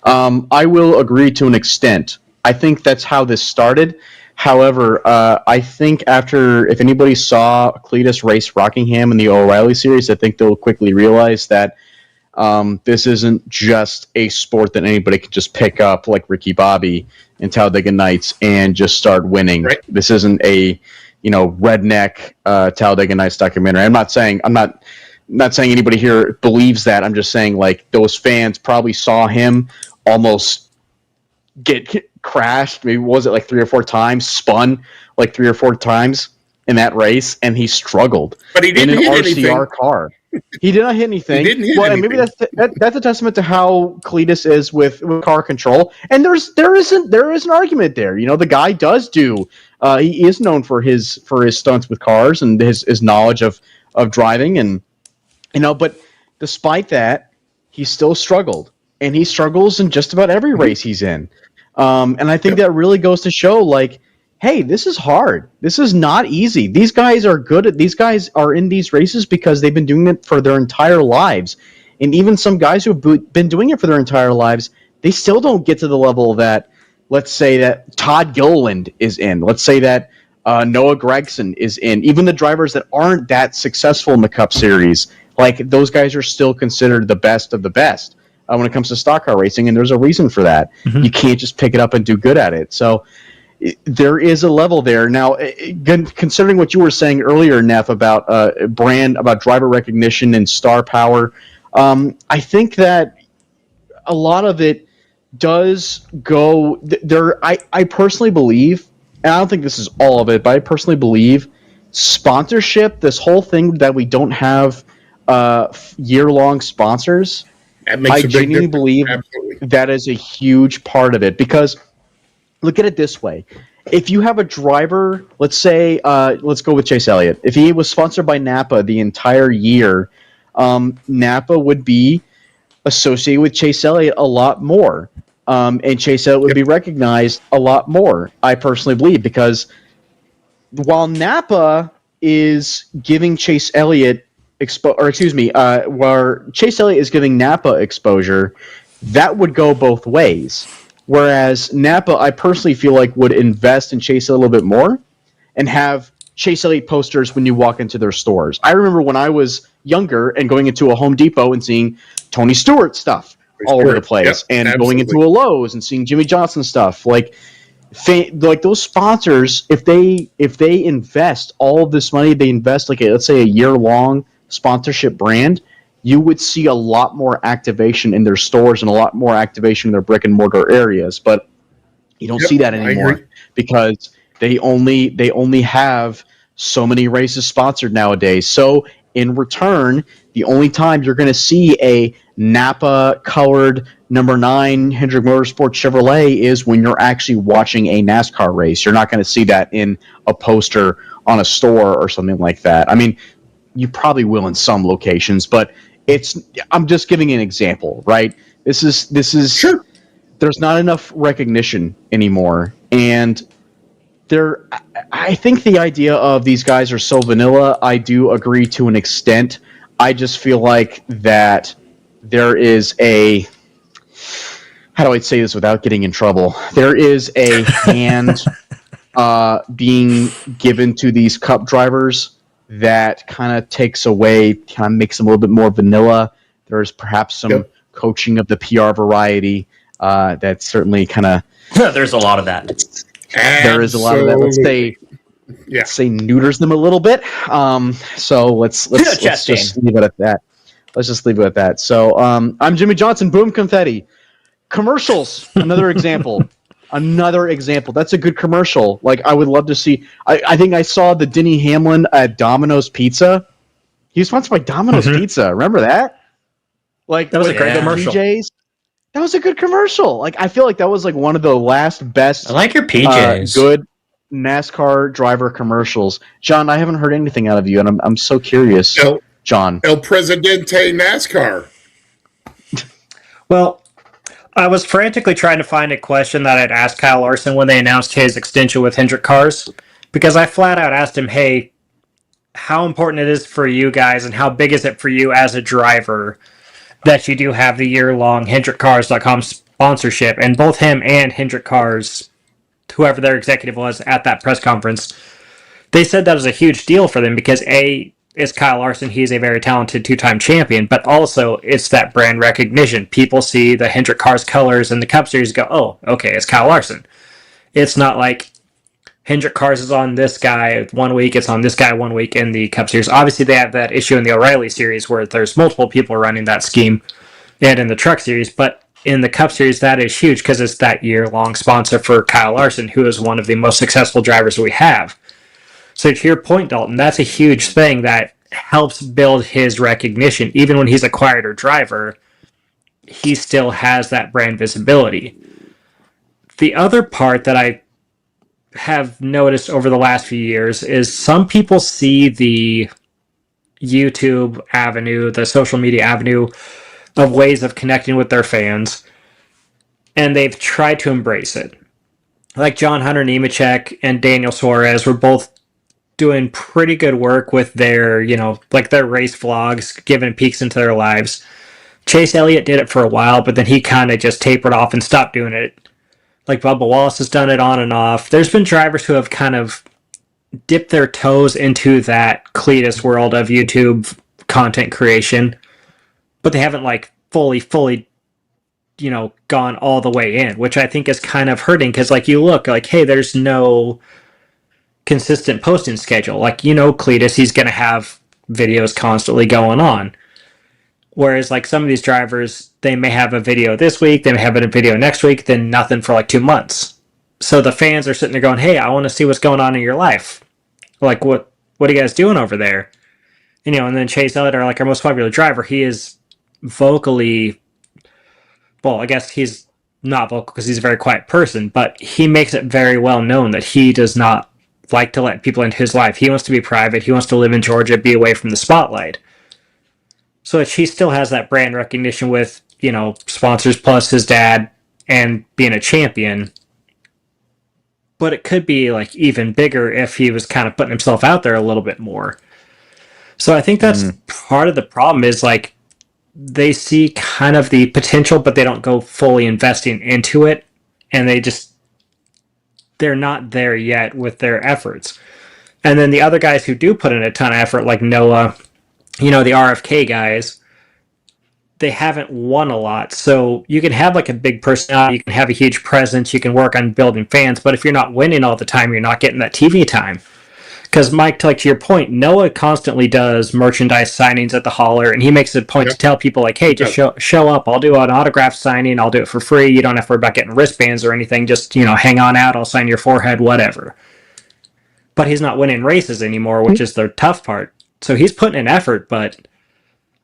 I will agree to an extent. I think that's how this started. However, I think if anybody saw Cleetus race Rockingham in the O'Reilly series, I think they'll quickly realize that this isn't just a sport that anybody can just pick up like Ricky Bobby and Talladega Nights and just start winning. Right. This isn't a redneck Talladega Nights documentary. I'm not saying anybody here believes that. I'm just saying like those fans probably saw him almost get crashed. Maybe was it like 3 or 4 times, spun like 3 or 4 times in that race, and he struggled. But he didn't in an hit RCR anything. car. He did not hit anything. He didn't hit well, anything. And maybe that's a testament to how Cleetus is with car control. And there is an argument there. The guy does do. He is known for his stunts with cars and his knowledge of driving, and But despite that, he still struggled, and he struggles in just about every race he's in. And I think that really goes to show, like, hey, this is hard. This is not easy. These guys are these guys are in these races because they've been doing it for their entire lives. And even some guys who have been doing it for their entire lives, they still don't get to the level that, let's say that Todd Gilliland is in. Let's say that Noah Gragson is in. Even the drivers that aren't that successful in the Cup Series, like those guys are still considered the best of the best when it comes to stock car racing, and there's a reason for that. Mm-hmm. You can't just pick it up and do good at it. So there is a level there. Now, considering what you were saying earlier, Neff, about about driver recognition and star power, I think that a lot of it does go there. I personally believe, and I don't think this is all of it, but I personally believe sponsorship, this whole thing that we don't have year-long sponsors, I genuinely believe that is a huge part of it, because look at it this way. If you have a driver, let's say, let's go with Chase Elliott. If he was sponsored by Napa the entire year, Napa would be associated with Chase Elliott a lot more. And Chase Elliott would be recognized a lot more, I personally believe, because while Napa is giving Chase Elliott where Chase Elliott is giving Napa exposure, that would go both ways. Whereas Napa, I personally feel like, would invest in Chase a little bit more and have Chase Elliott posters when you walk into their stores. I remember when I was younger and going into a Home Depot and seeing Tony Stewart stuff all over the place, and going into a Lowe's and seeing Jimmy Johnson stuff. Like those sponsors, if they invest all of this money, they invest let's say a year-long sponsorship brand, you would see a lot more activation in their stores and a lot more activation in their brick and mortar areas. But you don't see that anymore because they only have so many races sponsored nowadays. So in return, the only time you're going to see a Napa colored number 9 Hendrick Motorsports Chevrolet is when you're actually watching a NASCAR race. You're not going to see that in a poster on a store or something like that. I mean, you probably will in some locations, but I'm just giving an example, right? This is Sure. There's not enough recognition anymore, and I think the idea of these guys are so vanilla, I do agree to an extent. I just feel like that there is how do I say this without getting in trouble? There is a hand being given to these cup drivers that kind of takes away, kind of makes them a little bit more vanilla. There's perhaps some coaching of the PR variety that certainly kind of... There's a lot of that. There is a lot of that. Let's say neuters them a little bit. So let's just leave it at that. Let's just leave it at that. So I'm Jimmy Johnson. Boom confetti. Commercials. Another example. Another example. That's a good commercial. Like, I would love to see. I think I saw the Denny Hamlin at Domino's Pizza. He was sponsored by Domino's Pizza. Remember that? Like, that was a great commercial. PJs. That was a good commercial. Like, I feel like that was like one of the last best. I like your PJs. Good NASCAR driver commercials. John, I haven't heard anything out of you, and I'm so curious. John, El Presidente NASCAR. Well, I was frantically trying to find a question that I'd asked Kyle Larson when they announced his extension with Hendrick Cars, because I flat out asked him, hey, how important it is for you guys and how big is it for you as a driver that you do have the year-long HendrickCars.com sponsorship. And both him and Hendrick Cars, whoever their executive was at that press conference, they said that was a huge deal for them because A, it's Kyle Larson, he's a very talented two-time champion, but also it's that brand recognition. People see the Hendrick Cars colors in the Cup Series and go, oh, okay, it's Kyle Larson. It's not like Hendrick Cars is on this guy 1 week, it's on this guy 1 week in the Cup Series. Obviously, they have that issue in the O'Reilly Series where there's multiple people running that scheme, and in the Truck Series, but in the Cup Series, that is huge because it's that year-long sponsor for Kyle Larson, who is one of the most successful drivers we have. So to your point, Dalton, that's a huge thing that helps build his recognition. Even when he's a quieter driver, he still has that brand visibility. The other part that I have noticed over the last few years is some people see the YouTube avenue, the social media avenue of ways of connecting with their fans, and they've tried to embrace it. Like John Hunter Nemechek and Daniel Suarez were both doing pretty good work with their, like their race vlogs, giving peeks into their lives. Chase Elliott did it for a while, but then he kind of just tapered off and stopped doing it. Like Bubba Wallace has done it on and off. There's been drivers who have kind of dipped their toes into that Cleetus world of YouTube content creation, but they haven't like fully, gone all the way in, which I think is kind of hurting because like you look like, hey, there's no consistent posting schedule. Like, Cleetus, he's going to have videos constantly going on. Whereas like some of these drivers, they may have a video this week, they may have a video next week, then nothing for like 2 months. So the fans are sitting there going, hey, I want to see what's going on in your life. Like, what are you guys doing over there? And then Chase Elliott, like our most popular driver, he is vocally, well, I guess he's not vocal because he's a very quiet person, but he makes it very well known that he does not like to let people into his life. He wants to be private. He wants to live in Georgia, be away from the spotlight. So he still has that brand recognition with, sponsors plus his dad and being a champion. But it could be like even bigger if he was kind of putting himself out there a little bit more. So I think that's part of the problem is like they see kind of the potential, but they don't go fully investing into it. And they're not there yet with their efforts. And then the other guys who do put in a ton of effort, like Noah, the RFK guys, they haven't won a lot. So you can have like a big personality, you can have a huge presence, you can work on building fans, but if you're not winning all the time, you're not getting that TV time. Because Mike, like to your point, Noah constantly does merchandise signings at the Holler, and he makes a point to tell people like, hey, just show up. I'll do an autograph signing. I'll do it for free. You don't have to worry about getting wristbands or anything. Just, hang on out. I'll sign your forehead, whatever. But he's not winning races anymore, which is the tough part. So he's putting in effort, but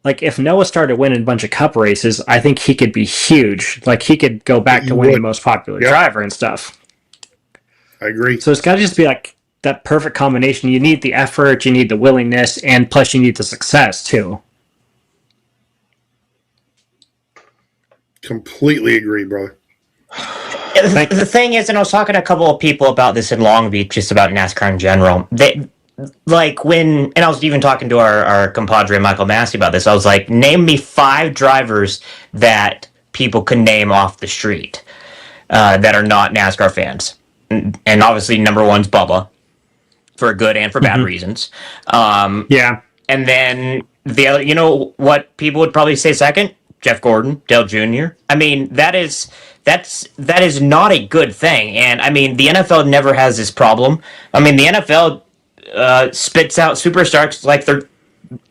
like if Noah started winning a bunch of cup races, I think he could be huge. Like he could go back to winning the most popular driver and stuff. I agree. So it's got to just be like that perfect combination. You need the effort, you need the willingness, and plus you need the success too. Completely agree, brother. The thing is, and I was talking to a couple of people about this in Long Beach, just about NASCAR in general. They, like when, and I was even talking to our compadre Michael Massey about this. I was like, name me 5 drivers that people can name off the street that are not NASCAR fans. And obviously, number 1's Bubba, for good and for bad reasons. Yeah. And then the other, you know what people would probably say second? Jeff Gordon, Dale Jr. I mean, that is not a good thing. And I mean, the NFL never has this problem. I mean, the NFL spits out superstars like they're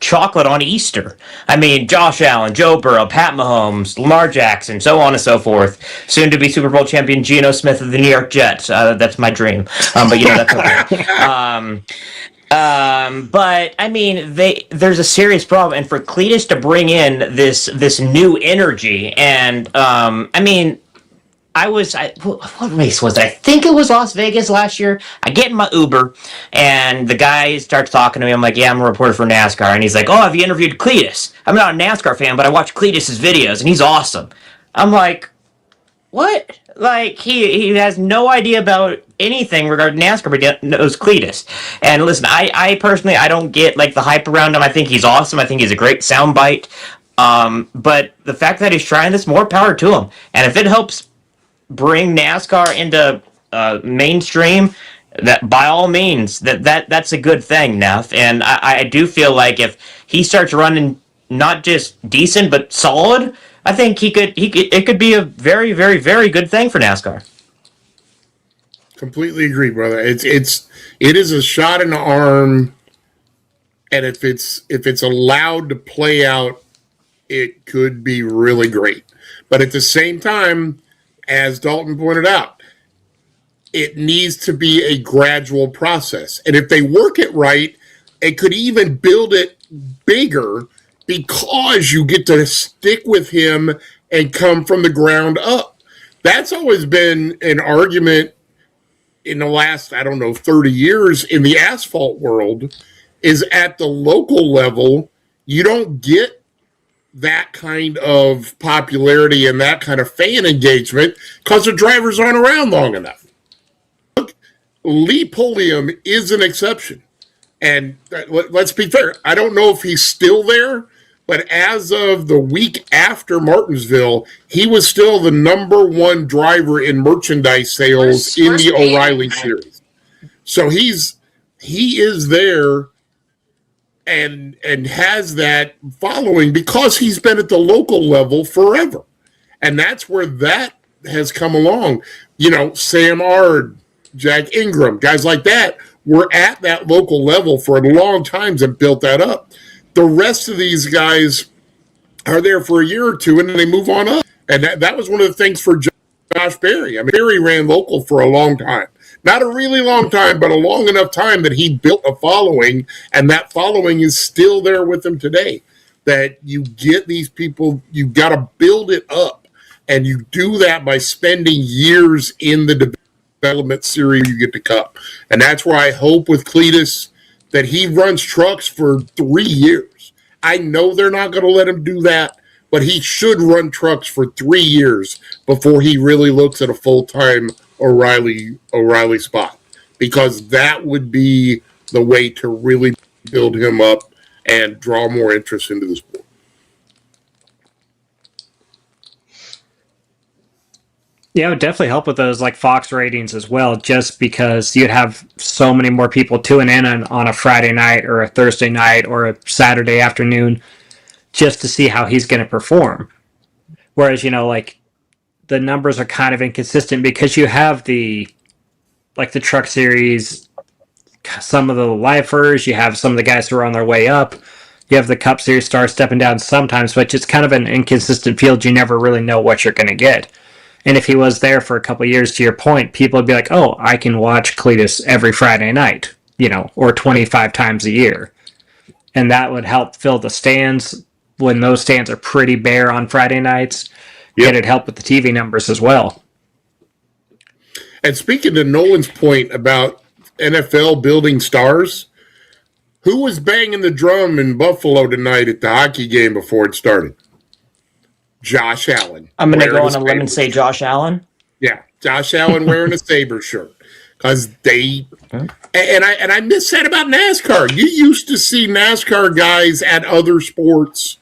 chocolate on Easter. I mean, Josh Allen, Joe Burrow, Pat Mahomes, Lamar Jackson, so on and so forth. Soon to be Super Bowl champion Geno Smith of the New York Jets. That's my dream. But you know, that's okay. But I mean, there's a serious problem, and for Cleetus to bring in this new energy, and I mean, what race was it? I think it was Las Vegas last year. I get in my Uber, and the guy starts talking to me. I'm like, yeah, I'm a reporter for NASCAR, and he's like, oh, have you interviewed Cleetus? I'm not a NASCAR fan, but I watch Cleetus's videos, and he's awesome. I'm like, what? Like, he has no idea about anything regarding NASCAR, but he knows Cleetus. And listen, I personally, I don't get, like, the hype around him. I think he's awesome. I think he's a great soundbite. But the fact that he's trying this, more power to him. And if it helps bring NASCAR into mainstream, that by all means, that's a good thing, Neff. And I do feel like if he starts running not just decent, but solid, I think it could be a very, very, very good thing for NASCAR. Completely agree, brother. It is a shot in the arm, and if it's allowed to play out, it could be really great. But at the same time, as Dalton pointed out, it needs to be a gradual process. And if they work it right, it could even build it bigger, because you get to stick with him and come from the ground up. That's always been an argument in the last, 30 years in the asphalt world, is at the local level, you don't get that kind of popularity and that kind of fan engagement because the drivers aren't around long enough. Look, Lee Pulliam is an exception. And let's be fair, I don't know if he's still there, but as of the week after Martinsville, he was still the number 1 driver in merchandise sales in the O'Reilly series. So he is there and has that following because he's been at the local level forever. And that's where that has come along. You know, Sam Ard, Jack Ingram, guys like that were at that local level for a long time and built that up. The rest of these guys are there for a year or two, and then they move on up. And that was one of the things for Josh Berry. I mean, Berry ran local for a long time. Not a really long time, but a long enough time that he built a following, and that following is still there with him today. That you get these people, you got to build it up, and you do that by spending years in the development series you get to Cup. And that's where I hope with Cleetus that he runs trucks for 3 years. I know they're not going to let him do that, but he should run trucks for 3 years before he really looks at a full-time O'Reilly spot, because that would be the way to really build him up and draw more interest into the sport. Yeah, it would definitely help with those like Fox ratings as well, just because you'd have so many more people tuning in on a Friday night or a Thursday night or a Saturday afternoon just to see how he's going to perform. Whereas, you know, like the numbers are kind of inconsistent because you have the truck series, some of the lifers, you have some of the guys who are on their way up. You have the Cup Series stars stepping down sometimes, but it's kind of an inconsistent field. You never really know what you're going to get. And if he was there for a couple of years, to your point, people would be like, oh, I can watch Cleetus every Friday night, you know, or 25 times a year. And that would help fill the stands. when those stands are pretty bare on Friday nights. Yep. It'd help with the TV numbers as well. And speaking to Nolan's point about NFL building stars, who was banging the drum in Buffalo tonight at the hockey game before it started? Josh Allen. I'm going to go on a limb and say Josh Allen. Yeah, Josh Allen wearing a Sabre shirt. Because they... And I miss that about NASCAR. You used to see NASCAR guys at other sports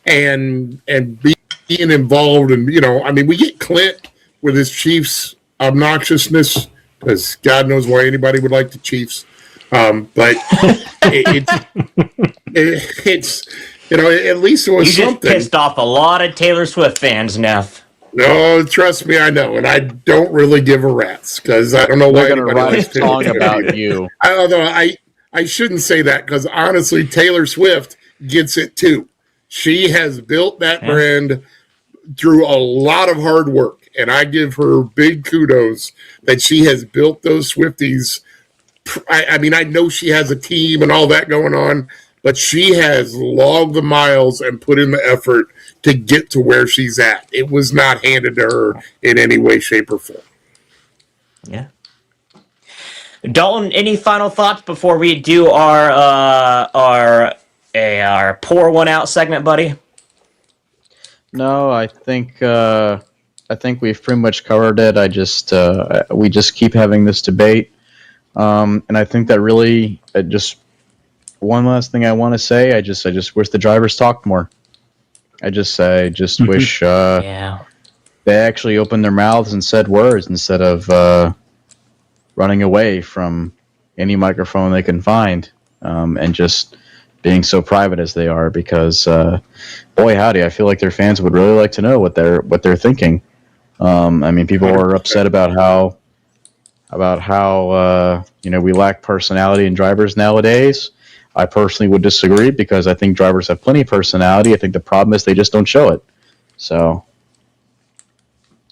and being involved. And, we get Clint with his Chiefs obnoxiousness, because God knows why anybody would like the Chiefs. But it's at least it was you just something. Pissed off a lot of Taylor Swift fans, Neff. No, trust me, I know, and I don't really give a rat's because I don't know why anybody likes a song about you. Although I shouldn't say that, because honestly, Taylor Swift gets it too. She has built that brand through a lot of hard work, and I give her big kudos that she has built those Swifties. I know she has a team and all that going on, but she has logged the miles and put in the effort to get to where she's at. It was not handed to her in any way, shape, or form. Yeah. Dalton, any final thoughts before we do our pour one out segment, buddy? No, I think we've pretty much covered it. We just keep having this debate, and I think that really just one last thing I want to say. I just wish the drivers talked more. I just wish they actually opened their mouths and said words instead of running away from any microphone they can find, and just being so private as they are. Because boy howdy, I feel like their fans would really like to know what they're thinking. People are upset about how we lack personality in drivers nowadays. I personally would disagree, because I think drivers have plenty of personality. I think the problem is they just don't show it. So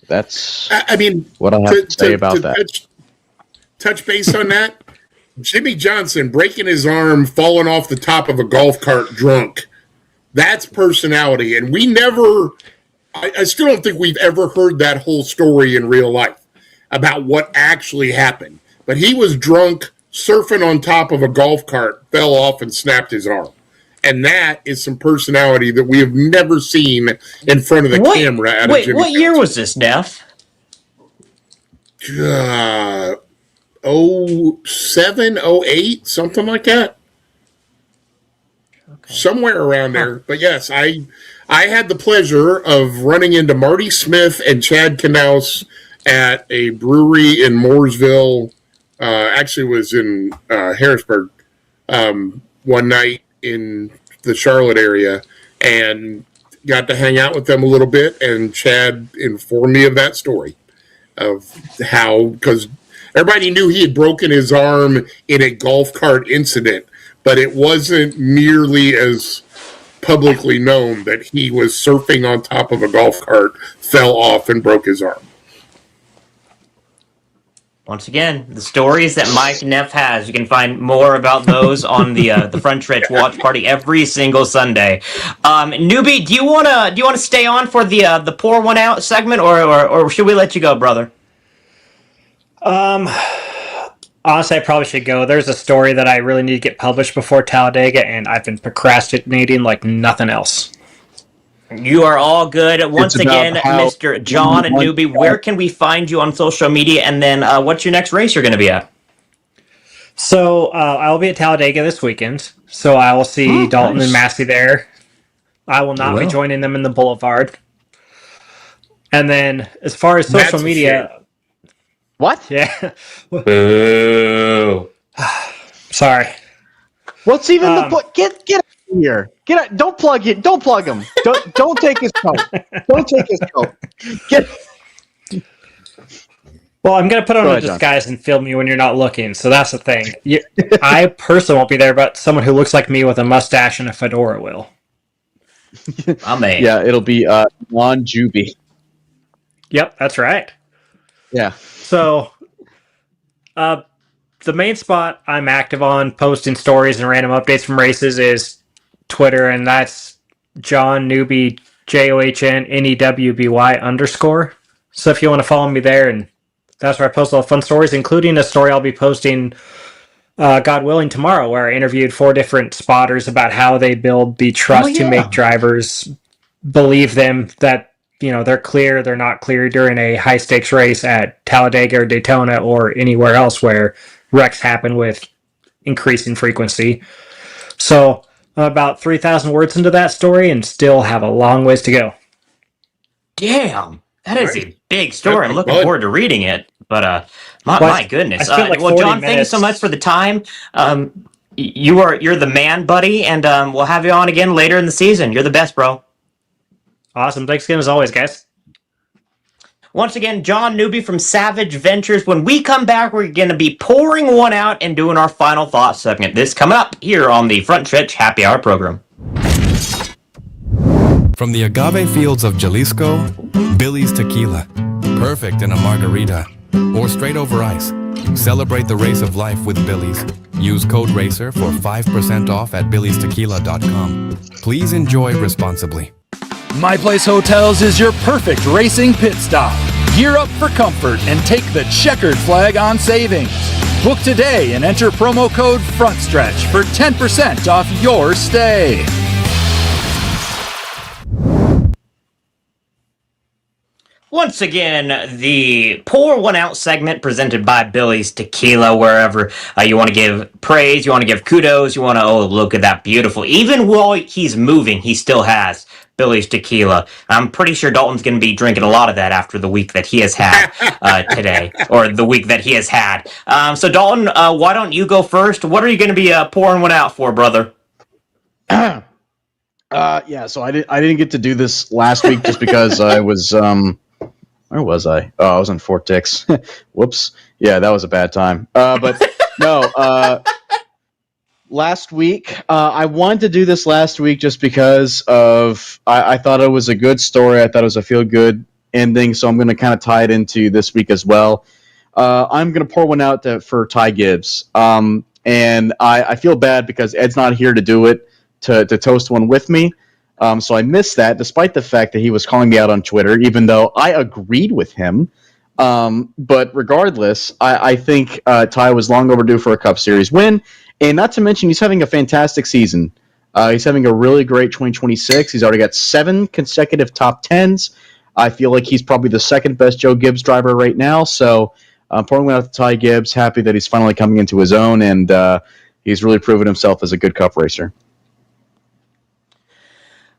that's what I have to say about that. Touch base on that. Jimmy Johnson breaking his arm, falling off the top of a golf cart drunk. That's personality. And we never, I still don't think we've ever heard that whole story in real life about what actually happened. But he was drunk, surfing on top of a golf cart, fell off and snapped his arm. And that is some personality that we have never seen in front of the camera. What year was this, Neff? 07, 08, something like that. Okay. Somewhere around there. But yes, I had the pleasure of running into Marty Smith and Chad Knaus at a brewery in Mooresville. Actually was in Harrisburg one night in the Charlotte area, and got to hang out with them a little bit, and Chad informed me of that story of how, because everybody knew he had broken his arm in a golf cart incident, but it wasn't nearly as publicly known that he was surfing on top of a golf cart, fell off, and broke his arm. Once again, the stories that Mike Neff has, you can find more about those on the Frontstretch Watch Party every single Sunday. Newbie, do you wanna stay on for the pour one out segment, or should we let you go, brother? Honestly, I probably should go. There's a story that I really need to get published before Talladega, and I've been procrastinating like nothing else. You are all good. Once again, Mr. John and Newbie, where can we find you on social media? And then what's your next race you're going to be at? So I will be at Talladega this weekend. So I will see Dalton and Massey there. I will not be joining them in the Boulevard. And then as far as social media... What? Yeah. Boo. Sorry. What's even the... Get out of here. Get out. Don't plug it. Don't plug him. Don't take his coat. Don't take his coat. Well, I'm going to put on a disguise and film you when you're not looking, so that's the thing. I personally won't be there, but someone who looks like me with a mustache and a fedora will. Yeah, it'll be Juan Juby. Yep, that's right. Yeah. So, the main spot I'm active on, posting stories and random updates from races, is Twitter, and that's John Newby, JOHNNEWBY_. So if you want to follow me there, and that's where I post all the fun stories, including a story I'll be posting, God willing, tomorrow, where I interviewed 4 different spotters about how they build the trust to make drivers believe them that they're clear, they're not clear during a high stakes race at Talladega or Daytona or anywhere else where wrecks happen with increasing frequency. So I'm about 3,000 words into that story and still have a long ways to go. Damn, that is a big story. I'm looking forward to reading it. But my goodness. Well, John, thank you so much for the time. You're the man, buddy, and we'll have you on again later in the season. You're the best, bro. Awesome. Thanks again as always, guys. Once again, John Newby from Savage Ventures. When we come back, we're going to be pouring one out and doing our final thoughts segment. This coming up here on the Frontstretch Happy Hour program. From the agave fields of Jalisco, Billy's Tequila. Perfect in a margarita. Or straight over ice. Celebrate the race of life with Billy's. Use code RACER for 5% off at billystequila.com. Please enjoy responsibly. My Place Hotels is your perfect racing pit stop. Gear up for comfort and take the checkered flag on savings. Book today and enter promo code FRONTSTRETCH for 10% off your stay. Once again, the Pour One Out segment presented by Billy's Tequila, wherever you want to give praise, you want to give kudos, you want to, look at that beautiful. Even while he's moving, he still has Billy's Tequila. I'm pretty sure Dalton's going to be drinking a lot of that after the week that he has had today, or the week that he has had. So Dalton, why don't you go first? What are you going to be pouring one out for, brother? So I didn't get to do this last week just because I was where was I? Oh, I was in Fort Dix. Whoops. Yeah, that was a bad time. But no, last week, I wanted to do this last week just because of I thought it was a good story. I thought it was a feel-good ending, so I'm going to kind of tie it into this week as well. I'm going to pour one out for Ty Gibbs. And I feel bad because Ed's not here to do it, to toast one with me. So I missed that, despite the fact that he was calling me out on Twitter, even though I agreed with him. But regardless, I think Ty was long overdue for a Cup Series win. And not to mention, he's having a fantastic season. He's having a really great 2026. He's already got 7 consecutive top 10s. I feel like he's probably the second best Joe Gibbs driver right now. So I'm pouring one out to Ty Gibbs, happy that he's finally coming into his own, and he's really proven himself as a good Cup racer.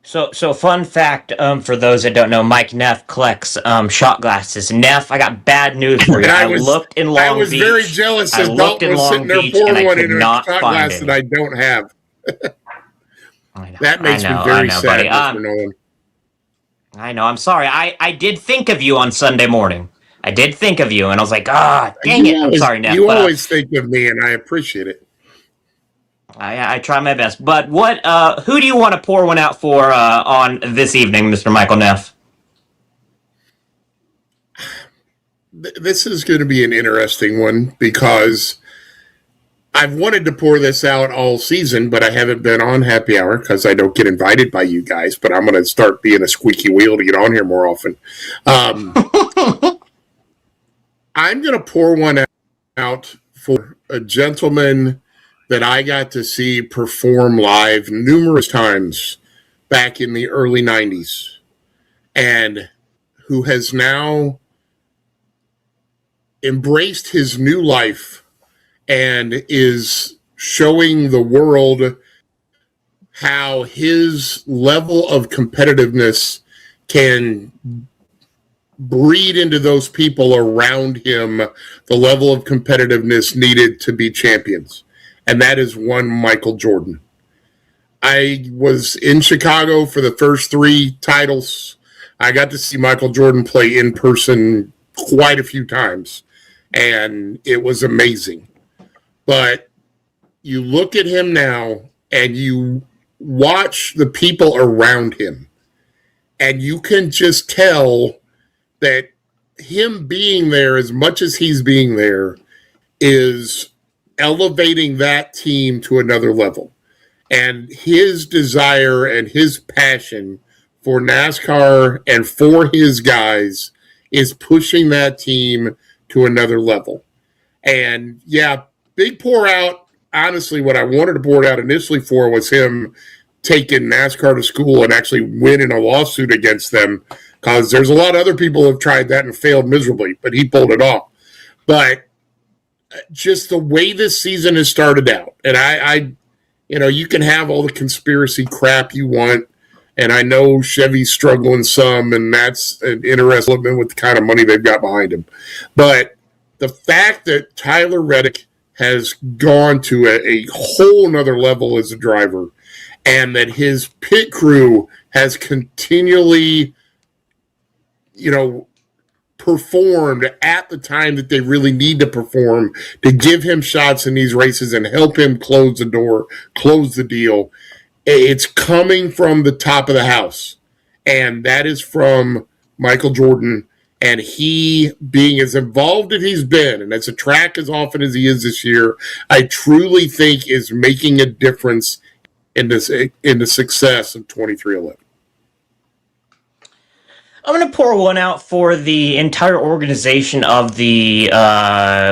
So fun fact for those that don't know, Mike Neff collects shot glasses. Neff, I got bad news for you. I looked in Long Beach. I was very jealous that Dalton was sitting there pouring one in a shot glass that I don't have. That makes me very sad, Mr. Nolan. I know. I'm sorry. I did think of you on Sunday morning. I did think of you, and I was like, dang it. I'm sorry, Neff. You always think of me, and I appreciate it. I try my best. But who do you want to pour one out for on this evening, Mr. Michael Neff? This is going to be an interesting one because I've wanted to pour this out all season, but I haven't been on Happy Hour because I don't get invited by you guys, but I'm going to start being a squeaky wheel to get on here more often. I'm going to pour one out for a gentleman that I got to see perform live numerous times back in the early 90s and who has now embraced his new life and is showing the world how his level of competitiveness can breed into those people around him the level of competitiveness needed to be champions. And that is one Michael Jordan. I was in Chicago for the first 3 titles. I got to see Michael Jordan play in person quite a few times, and it was amazing. But you look at him now, and you watch the people around him, and you can just tell that him being there, as much as he's being there, is elevating that team to another level. And his desire and his passion for NASCAR and for his guys is pushing that team to another level. And yeah, big pour out. Honestly, what I wanted to pour it out initially for was him taking NASCAR to school and actually winning a lawsuit against them, because there's a lot of other people who have tried that and failed miserably, but he pulled it off. But just the way this season has started out, and I you can have all the conspiracy crap you want, and I know Chevy's struggling some, and that's an interesting with the kind of money they've got behind him. But the fact that Tyler Reddick has gone to a whole nother level as a driver, and that his pit crew has continually, performed at the time that they really need to perform to give him shots in these races and help him close the door, close the deal. It's coming from the top of the house, and that is from Michael Jordan. And he, being as involved as he's been, and as a track as often as he is this year, I truly think is making a difference in the success of 2311. I'm going to pour one out for the entire organization of the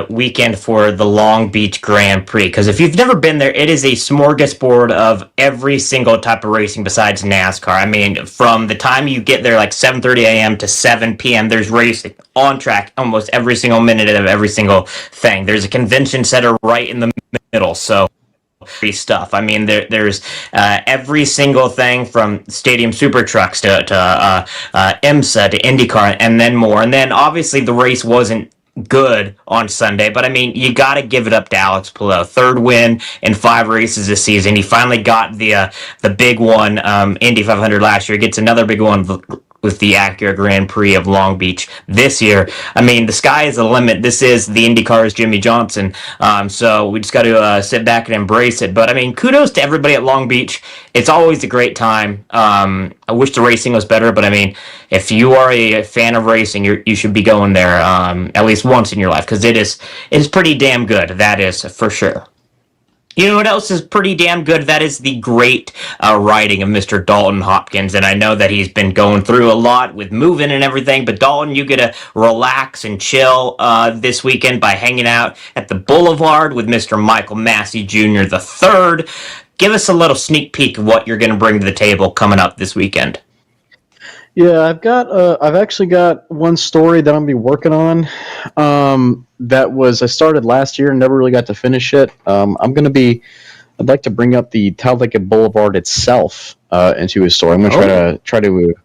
weekend for the Long Beach Grand Prix. Because if you've never been there, it is a smorgasbord of every single type of racing besides NASCAR. I mean, from the time you get there, like 7:30 a.m. to 7 p.m., there's racing on track almost every single minute of every single thing. There's a convention center right in the middle, so free stuff. I mean, there's every single thing from stadium super trucks to IMSA to IndyCar and then more. And then obviously the race wasn't good on Sunday, but I mean, you got to give it up to Alex Palou. Third win in 5 races this season. He finally got the big one, Indy 500 last year. Gets another big one with the Acura Grand Prix of Long Beach this year. I mean, the sky is the limit. This is the IndyCar's Jimmy Johnson. So we just got to sit back and embrace it. But I mean, kudos to everybody at Long Beach. It's always a great time. I wish the racing was better, but I mean, if you are a fan of racing, you should be going there at least once in your life, because it is pretty damn good. That is for sure. You know what else is pretty damn good? That is the great writing of Mr. Dalton Hopkins. And I know that he's been going through a lot with moving and everything, but Dalton, you get to relax and chill this weekend by hanging out at the Boulevard with Mr. Michael Massey Jr. III. Give us a little sneak peek of what you're going to bring to the table coming up this weekend. Yeah, I've actually got one story that I'm gonna be working on. I started last year and never really got to finish it. I'd like to bring up the Talladega Boulevard itself into a story. I'm gonna try to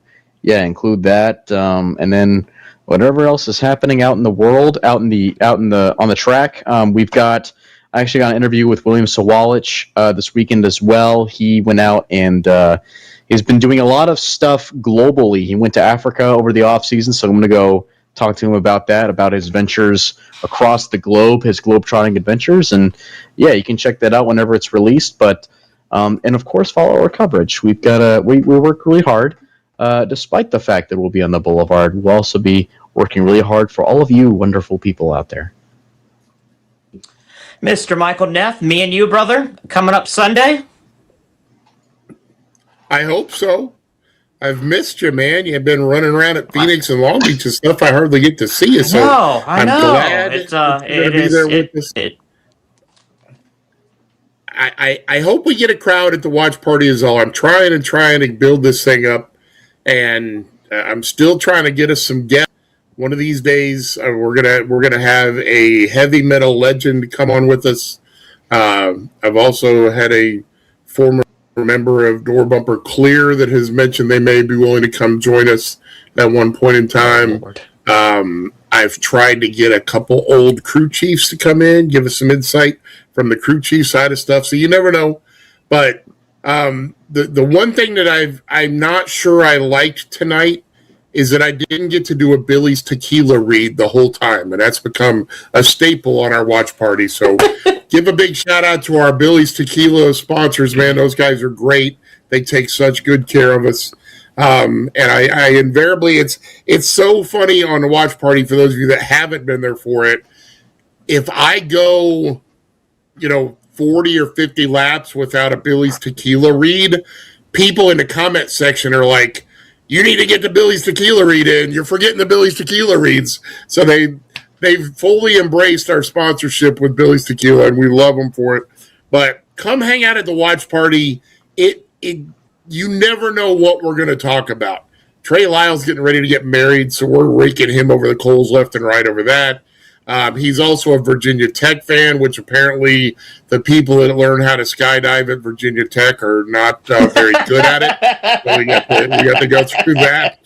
include that, and then whatever else is happening out in the world, on the track. I actually got an interview with William Sawalich this weekend as well. He went out and he's been doing a lot of stuff globally. He went to Africa over the off season, so I'm going to go talk to him about that, about his ventures across the globe, his globe-trotting adventures, and yeah, you can check that out whenever it's released. But and of course, follow our coverage. We work really hard, despite the fact that we'll be on the Boulevard. We'll also be working really hard for all of you wonderful people out there. Mr. Michael Neff, me and you, brother, coming up Sunday. I hope so. I've missed you, man. You've been running around at Phoenix and Long Beach and stuff. I hardly get to see you, so I know. Glad you're going to be there with us. I hope we get a crowd at the watch party is all. I'm trying to build this thing up, and I'm still trying to get us some guests. One of these days, we're gonna have a heavy metal legend come on with us. I've also had a former member of Door Bumper Clear that has mentioned they may be willing to come join us at one point in time. I've tried to get a couple old crew chiefs to come in, give us some insight from the crew chief side of stuff. So you never know. But the one thing that I'm not sure I liked tonight is that I didn't get to do a Billy's Tequila read the whole time, and that's become a staple on our watch party. So give a big shout out to our Billy's Tequila sponsors, man. Those guys are great. They take such good care of us. And I invariably, it's so funny on the watch party for those of you that haven't been there for it. If I go, 40 or 50 laps without a Billy's Tequila read, people in the comment section are like, you need to get the Billy's Tequila read in. You're forgetting the Billy's Tequila reads. So they've fully embraced our sponsorship with Billy's Tequila, and we love them for it. But come hang out at the watch party. You never know what we're going to talk about. Trey Lyle's getting ready to get married, so we're raking him over the coals left and right over that. He's also a Virginia Tech fan, which apparently the people that learn how to skydive at Virginia Tech are not very good at it. So we got to go through that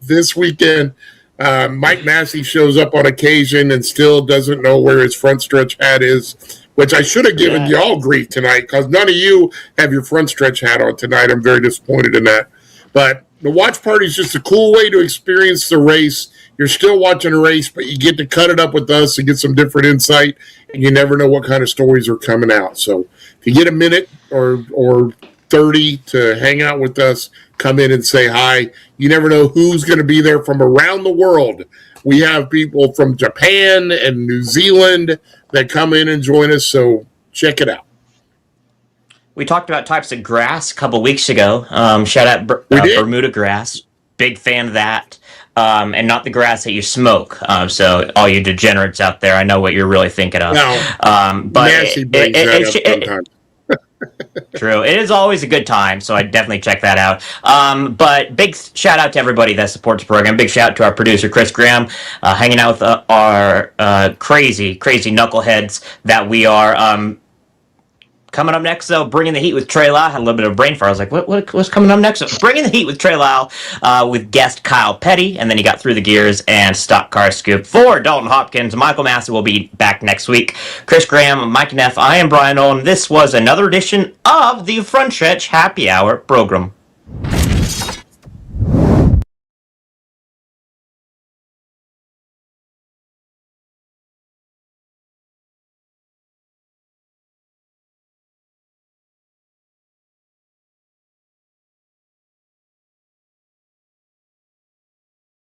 this weekend. Mike Massey shows up on occasion and still doesn't know where his front stretch hat is, which I should have given y'all grief tonight because none of you have your front stretch hat on tonight. I'm very disappointed in that. But the watch party is just a cool way to experience the race. You're still watching a race, but you get to cut it up with us and get some different insight, and you never know what kind of stories are coming out. So if you get a minute or 30 to hang out with us, come in and say hi. You never know who's going to be there from around the world. We have people from Japan and New Zealand that come in and join us, so check it out. We talked about types of grass a couple weeks ago. Shout out Bermuda grass. Big fan of that. And not the grass that you smoke. So all you degenerates out there, I know what you're really thinking of. No, but Nancy brings that up sometimes. True. It is always a good time, so I definitely check that out. But big shout out to everybody that supports the program. Big shout out to our producer, Chris Graham, hanging out with our crazy knuckleheads that we are. Coming up next, though, Bringing the Heat with Trey Lyle. Had a little bit of a brain fart. I was like, what's coming up next? Bringing the Heat with Trey Lyle with guest Kyle Petty. And then he got Through the Gears and Stock Car Scoop. For Dalton Hopkins, Michael Massey will be back next week. Chris Graham, Mike Neff, I am Brian Owen. This was another edition of the Frontstretch Happy Hour program.